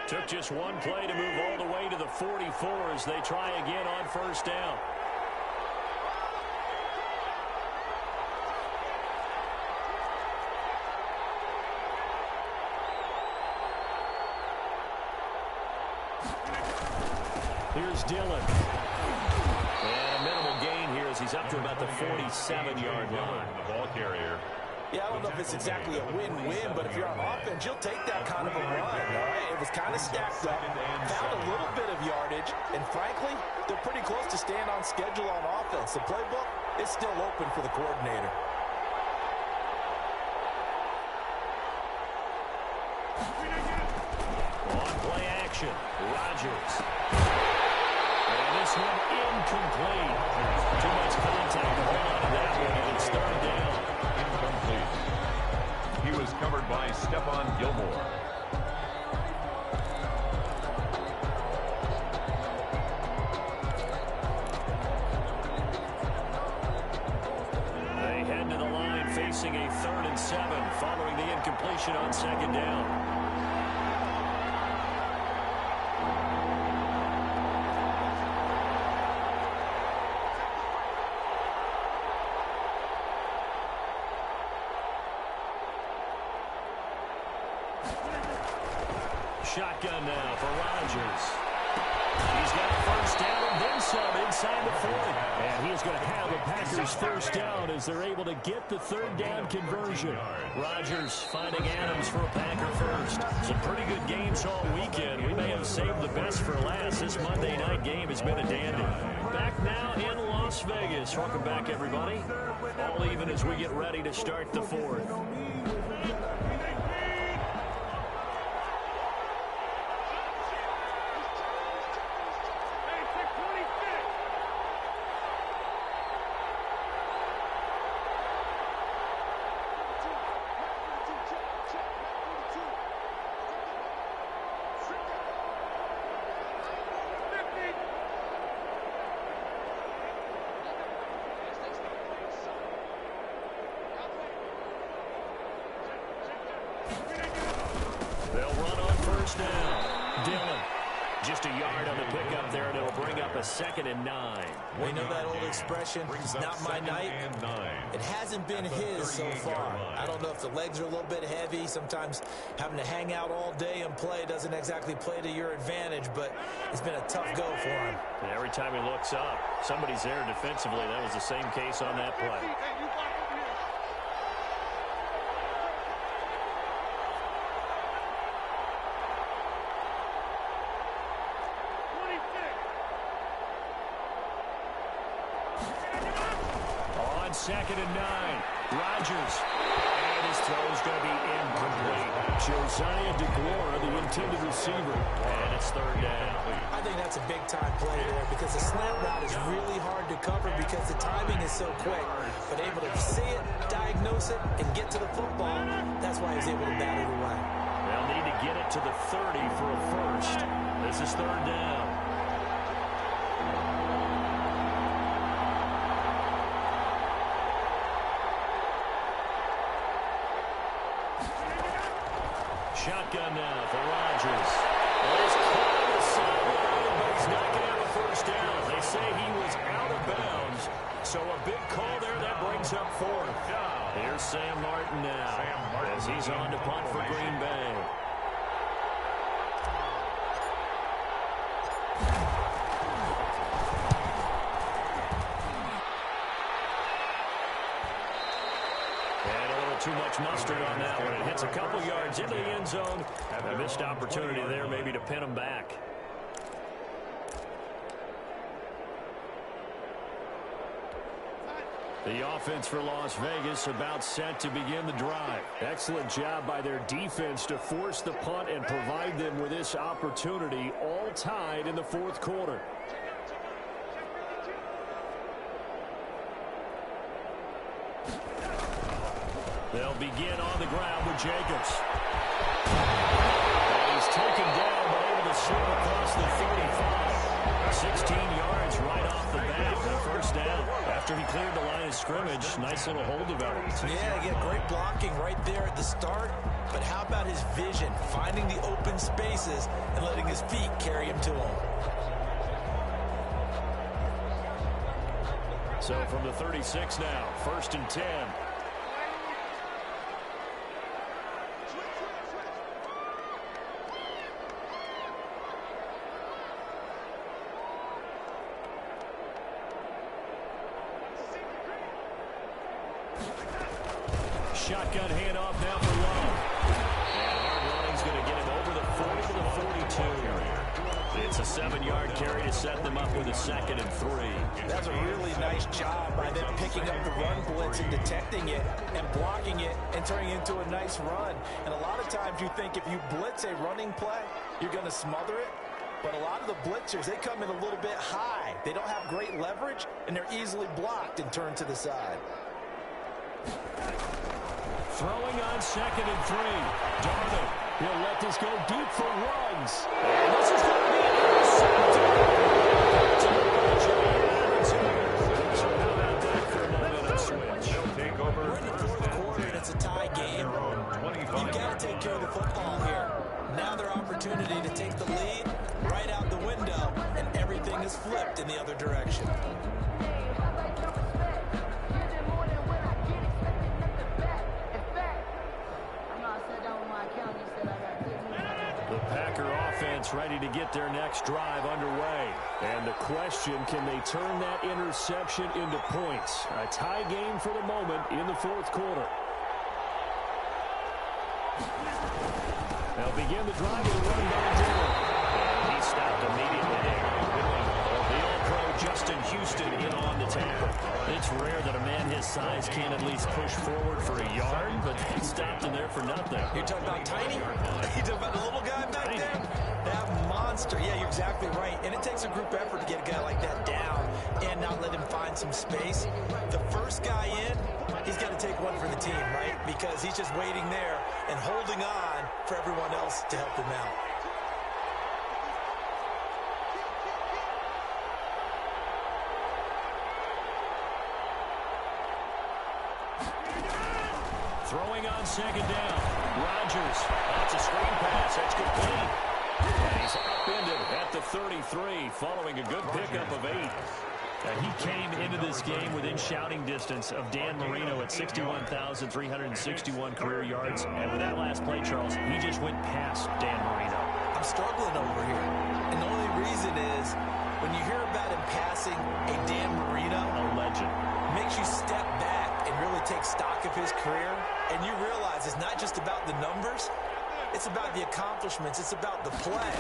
Took just one play to move all the way to the 44 as they try again on 1st down. Here's Dillon. And a minimal gain here as he's up to about the 47-yard line. The ball carrier. Yeah, I don't know if it's exactly a win-win, but if you're on offense, you'll take that kind of a run, all right? It was kind of stacked up, found a little bit of yardage, and frankly, they're pretty close to staying on schedule on offense. The playbook is still open for the coordinator. On play action, Rodgers. And this one incomplete. Too much contact to hold on to that one, and it's third down. Incomplete. He was covered by Stephon Gilmore. They head to the line facing a 3rd and 7 following the incompletion on 2nd down. Shotgun now for Rodgers. He's got a first down and then some inside the 40. And he is going to have a Packers first down as they're able to get the 3rd down conversion. Rodgers finding Adams for a Packer first. Some pretty good games all weekend. We may have saved the best for last. This Monday night game has been a dandy. Back now in Las Vegas. Welcome back, everybody. All even as we get ready to start the 4th. They'll run on first down. Dillon. Just a yard on the pickup there, and it'll bring up a 2nd and 9. We know that old expression, not my night. It hasn't been his so far. I don't know if the legs are a little bit heavy. Sometimes having to hang out all day and play doesn't exactly play to your advantage, but it's been a tough go for him. And every time he looks up, somebody's there defensively. That was the same case on that play. On 2nd and 9, Rodgers. And his throw is going to be incomplete. Josiah DeGuara, the intended receiver. And it's 3rd down. I think that's a big-time play there because the slant route is really hard to cover because the timing is so quick. But able to see it, diagnose it, and get to the football, that's why he was able to bat it away. They'll need to get it to the 30 for a first. This is 3rd down. Shotgun now for Rodgers. Well, he's caught on the sideline, but he's not going to have a first down. They say he was out of bounds. So a big call there. That brings up 4th. Here's Sam Martin now as he's on to punt for Green Bay. Too much mustard on that one. It hits a couple yards into the end zone. A missed opportunity there maybe to pin him back. The offense for Las Vegas about set to begin the drive. Excellent job by their defense to force the punt and provide them with this opportunity, all tied in the 4th quarter. They'll begin on the ground with Jacobs. And he's taken down, but able to slip across the 35. 16 yards right off the bat for the first down. After he cleared the line of scrimmage, nice little hole developed. Yeah, he got great blocking right there at the start. But how about his vision, finding the open spaces and letting his feet carry him to him? So from the 36 now, 1st and 10. Shotgun handoff now for Love. And hard running's going to get him over the 40 to the 42. It's a 7-yard carry to set them up with a 2nd and 3. That's a really nice job by them picking up the run blitz and detecting it and blocking it and turning it into a nice run. And a lot of times you think if you blitz a running play, you're going to smother it. But a lot of the blitzers, they come in a little bit high. They don't have great leverage, and they're easily blocked and turned to the side. Throwing on 2nd and 3. Darnold, he'll let this go deep for runs. And this is going to be intercepted. So how about that for a moment switch? They'll take over. We're in the fourth quarter, and it's a tie game. You've got to take care of the football here. Now their opportunity to take the lead right out the window, and everything is flipped in the other direction. The Packer offense ready to get their next drive underway. And the question, can they turn that interception into points? A tie game for the moment in the fourth quarter. They'll begin the drive with a run by Dillon. And he stopped immediately there. The All-Pro Justin Houston in on the tackle. It's rare that a man his size can't at least push forward for a yard, but he stopped him there for nothing. You're talking about tiny? You're talking about the little guy back there? That monster. Yeah, you're exactly right. And it takes a group effort to get a guy like that down and not let him find some space. The first guy in, he's got to take one for the team, right? Because he's just waiting there and holding on for everyone else to help him out. Throwing on 2nd down. Rodgers. That's a screen pass. That's complete. And he's upended at the 33 following a good pickup of 8. He came into this game within shouting distance of Dan Marino at 61,361 career yards. And with that last play, Charles, he just went past Dan Marino. I'm struggling over here. And the only reason is when you hear about him passing a Dan Marino, A legend. makes you step back and really take stock of his career. And you realize it's not just about the numbers. It's about the accomplishments. It's about the play.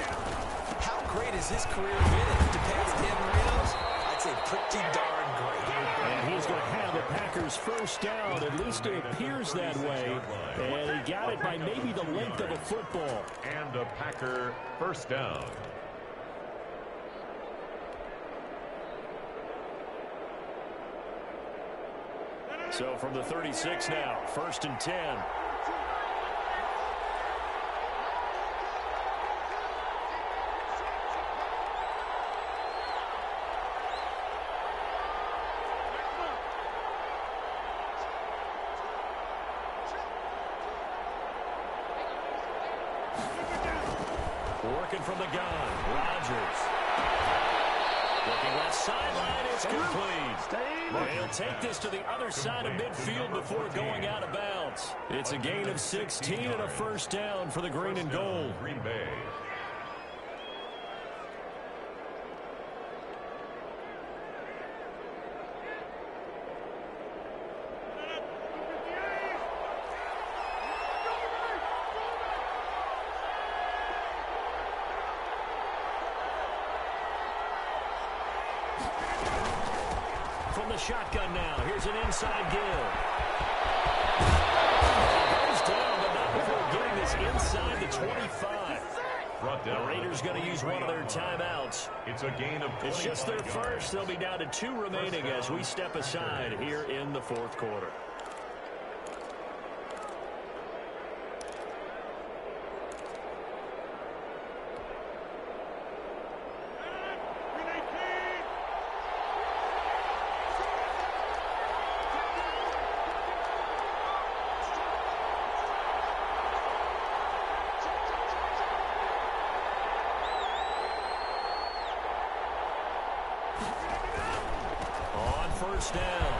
How great has his career been to pass Dan Marino's? I'd say pretty darn great. And he's going to have the Packers first down. At least it appears that way. And he got it by maybe the length of a football. And a Packer first down. So from the 36 now, 1st and 10. Working from the gun, Rodgers. Looking left sideline, it's complete. They'll take this to the other side of midfield before going out of bounds. It's a gain of 16 and a first down for the green and gold. Green Bay. From the shotgun now, here's an inside give. He goes down, but not before getting this inside the 25. The Raiders going to use one of their timeouts. It's a gain of 25. It's just their first. They'll be down to 2 remaining as we step aside here in the fourth quarter. First down.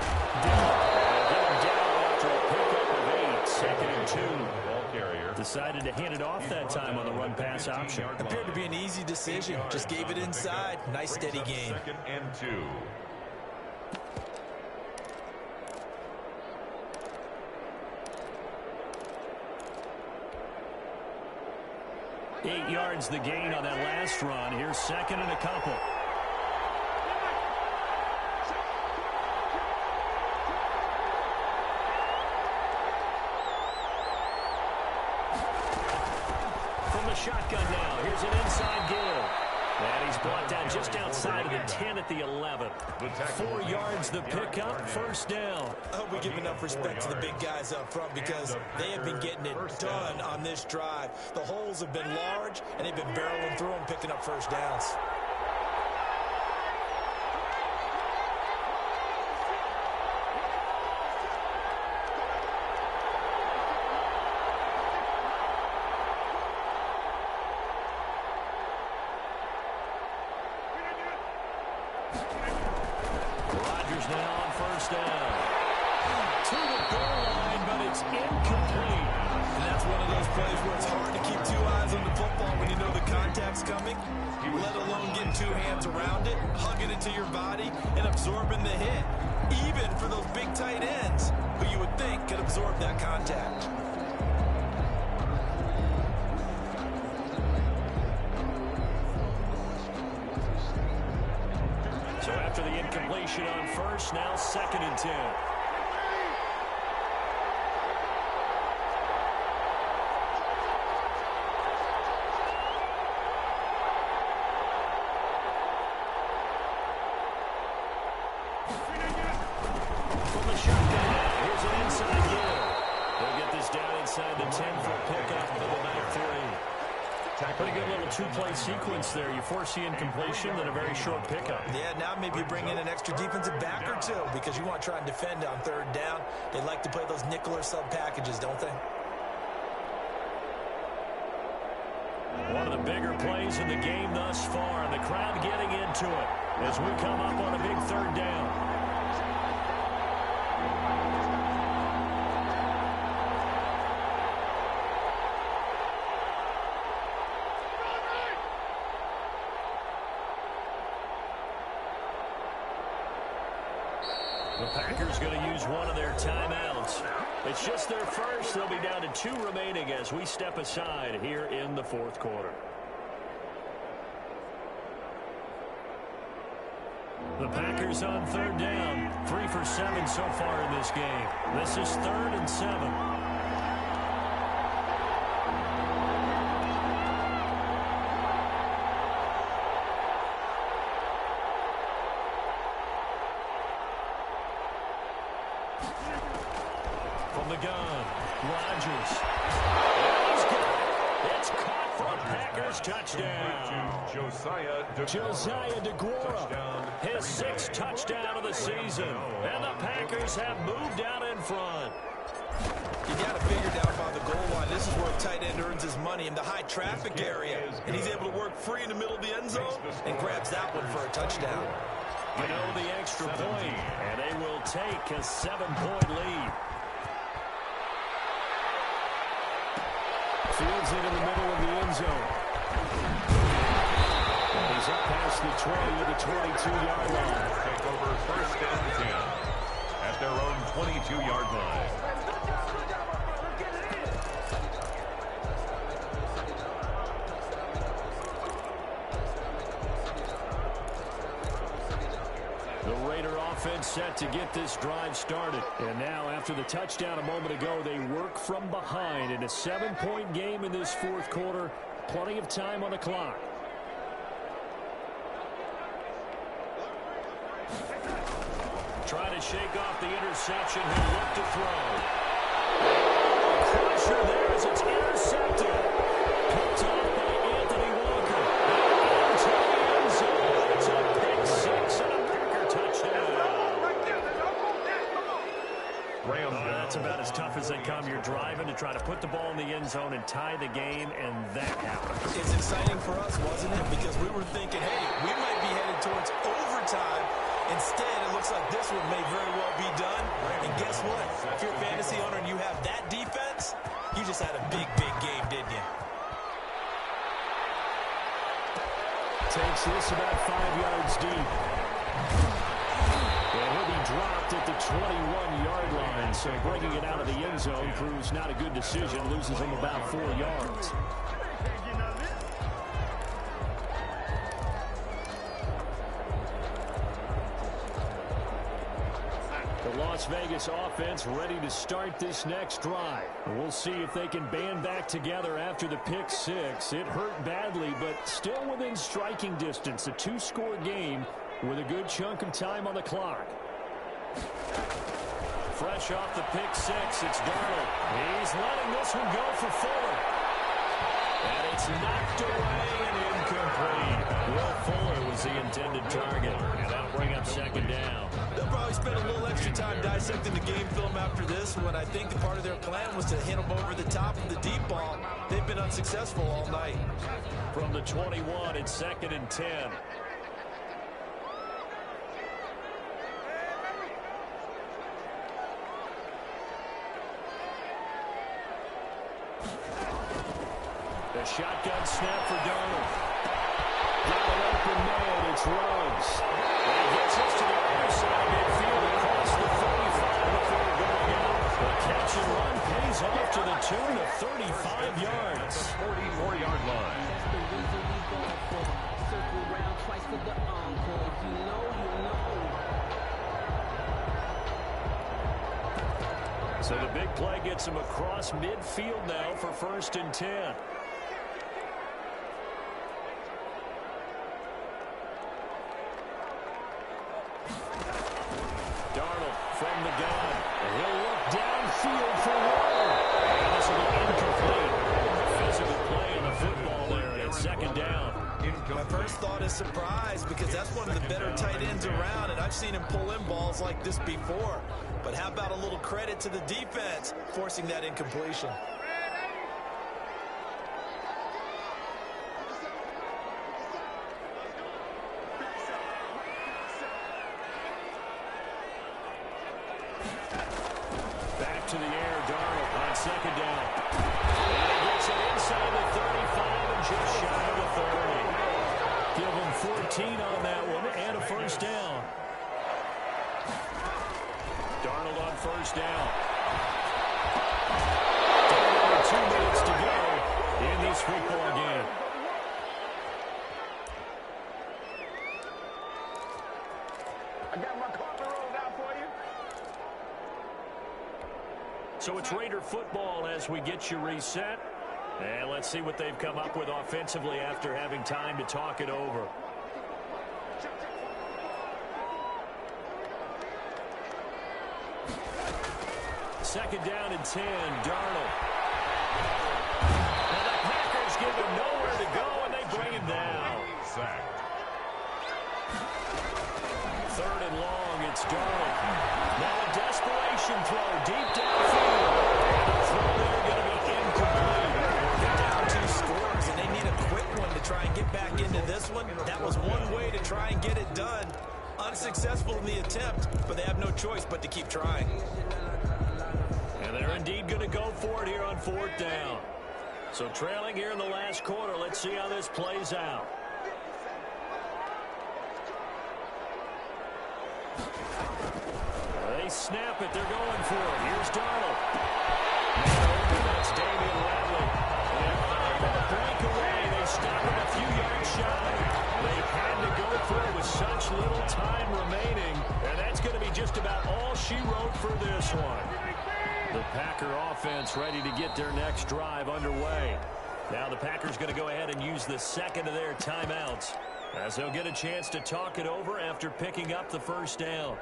Getting down after a pickup of 8. 2nd and 2. Ball carrier Decided to hand it off that time on the run-pass option. Appeared to be an easy decision. Just gave it inside. Nice steady game. 2nd and 2. 8 yards the gain on that last run. Here's second and a couple. From the shotgun now, here's an inside give. And he's brought down just outside of the 10 at the 11. 4 yards the pickup, first down. I hope we give enough respect to the big guys up front because they have been getting it done on this drive. The holes have been large, and they've been barreling through them, picking up first downs. Now on first down. To the goal line, but it's incomplete. And that's one of those plays where it's hard to keep 2 eyes on the football when you know the contact's coming, let alone getting 2 hands around it, hugging it to your body, and absorbing the hit. Even for those big tight ends, who you would think could absorb that contact. So after the incompletion on first, now second and 10. From the shotgun now, here's an inside give. They'll get this down inside the 10 for a pickup of the back 3. Pretty good little 2-play sequence there. You force the incompletion, then a very short pickup. Yeah, now maybe you bring in an extra defensive back or 2 because you want to try and defend on third down. They like to play those nickel or sub packages, don't they? One of the bigger plays in the game thus far, and the crowd getting into it as we come up on a big third down. The Packers going to use one of their timeouts. It's just their first. They'll be down to 2 remaining as we step aside here in the fourth quarter. The Packers on third down. 3 for 7 so far in this game. This is 3rd and 7. From the gun, Rodgers. He's got it. It's caught for a Packers touchdown. Josiah DeGuara, his 6th touchdown of the season. And the Packers have moved out in front. You got to figure down by the goal line. This is where a tight end earns his money in the high traffic area. And he's able to work free in the middle of the end zone and grabs that one for a touchdown. You know the extra point, and they will take a 7-point lead. Fields it in the middle of the end zone. And he's up past the 20 to the 22-yard line. Take over first and 10 at their own 22-yard line. The Raider offense set to get this drive started. And now, after the touchdown a moment ago, they work from behind in a 7-point game in this fourth quarter. Plenty of time on the clock. Trying to shake off the interception. He'll look to throw. Crusher there as it's intercepted. Picked off by Anthony Walker. Into the end zone. It's a pick 6 and a Packer touchdown. That's about as tough as they come. You're driving to try to put the ball in the end zone and tie the game, and that happens. It's exciting for us, wasn't it? Because we were thinking, hey, we might be headed towards overtime. Instead, it looks like this one may very well be done. And guess what? If you're a fantasy owner and you have that defense, you just had a big, big game, didn't you? Takes this about 5 yards deep. And he'll be dropped at the 21-yard line. So bringing it out of the end zone proves not a good decision. Loses him about 4 yards. Las Vegas offense ready to start this next drive. We'll see if they can band back together after the pick six. It hurt badly, but still within striking distance. A two-score game with a good chunk of time on the clock. Fresh off the pick six, it's Darnold. He's letting this one go for Fuller. And it's knocked away and incomplete. Will Fuller was the intended target. And that'll bring up second down. They'll probably spend a little extra time dissecting the game film after this one. I think the part of their plan was to hit them over the top of the deep ball. They've been unsuccessful all night. From the 21, it's 2nd and 10. The shotgun snap for Darnold. Got an open man. It's Ruggs. And he gets us to the other side of midfield across the 45 before going out. The catch and run pays off to the tune of 35 yards. 44-yard line. That's the reason we going for. Circle round twice for the encore. If you know, you know. So the big play gets him across midfield now for 1st and 10. Darnold from the gun. He'll look downfield for one. And this will be incomplete. Physical play on the football there, and it's 2nd down. My first thought is surprise because that's one of the better tight ends around, and I've seen him pull in balls like this before. But how about a little credit to the defense forcing that incompletion? Back to the air, Darnold on 2nd down. And he gets it inside the 35 and just shy of the 30. Give him 14 on that one and a 1st down. Darnold on 1st down. Darnold 2 minutes to go in this football game. I got my carpet rolled out for you. So it's Raider football as we get you reset. And let's see what they've come up with offensively after having time to talk it over. Second down and 10, Darnold. And the Packers give him nowhere to go, and they bring him down. Sacked. 3rd and long, it's Darnold. Now a desperation throw deep downfield. And the throw there going to be incomplete. They're down 2 scores, and they need a quick one to try and get back into this one. That was one way to try and get it done. Unsuccessful in the attempt, but they have no choice but to keep trying. And they're indeed going to go for it here on 4th down. So trailing here in the last quarter, let's see how this plays out. They snap it. They're going for it. Here's Darnold. That's Damian Ratley. They're unable to break away. They stop him a few yards shy. They've had to go for it with such little time remaining. And that's going to be just about all she wrote for this one. The Packer offense ready to get their next drive underway. Now the Packers going to go ahead and use the second of their timeouts as they'll get a chance to talk it over after picking up the 1st down.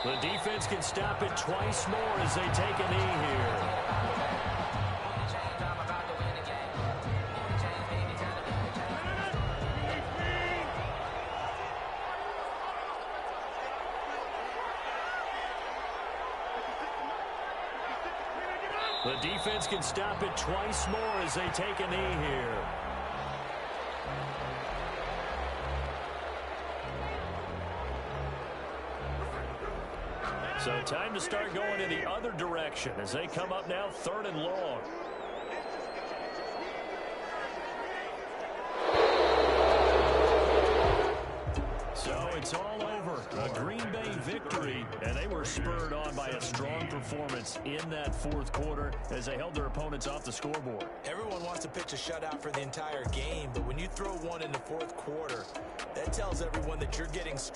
The defense can stop it twice more as they take a knee here. The defense can stop it twice more as they take a knee here. So time to start going in the other direction as they come up now 3rd and long. So it's all over. A Green Bay victory, and they were spurred on by a strong performance in that fourth quarter as they held their opponents off the scoreboard. Everyone wants to pitch a shutout for the entire game, but when you throw one in the fourth quarter, that tells everyone that you're getting strong.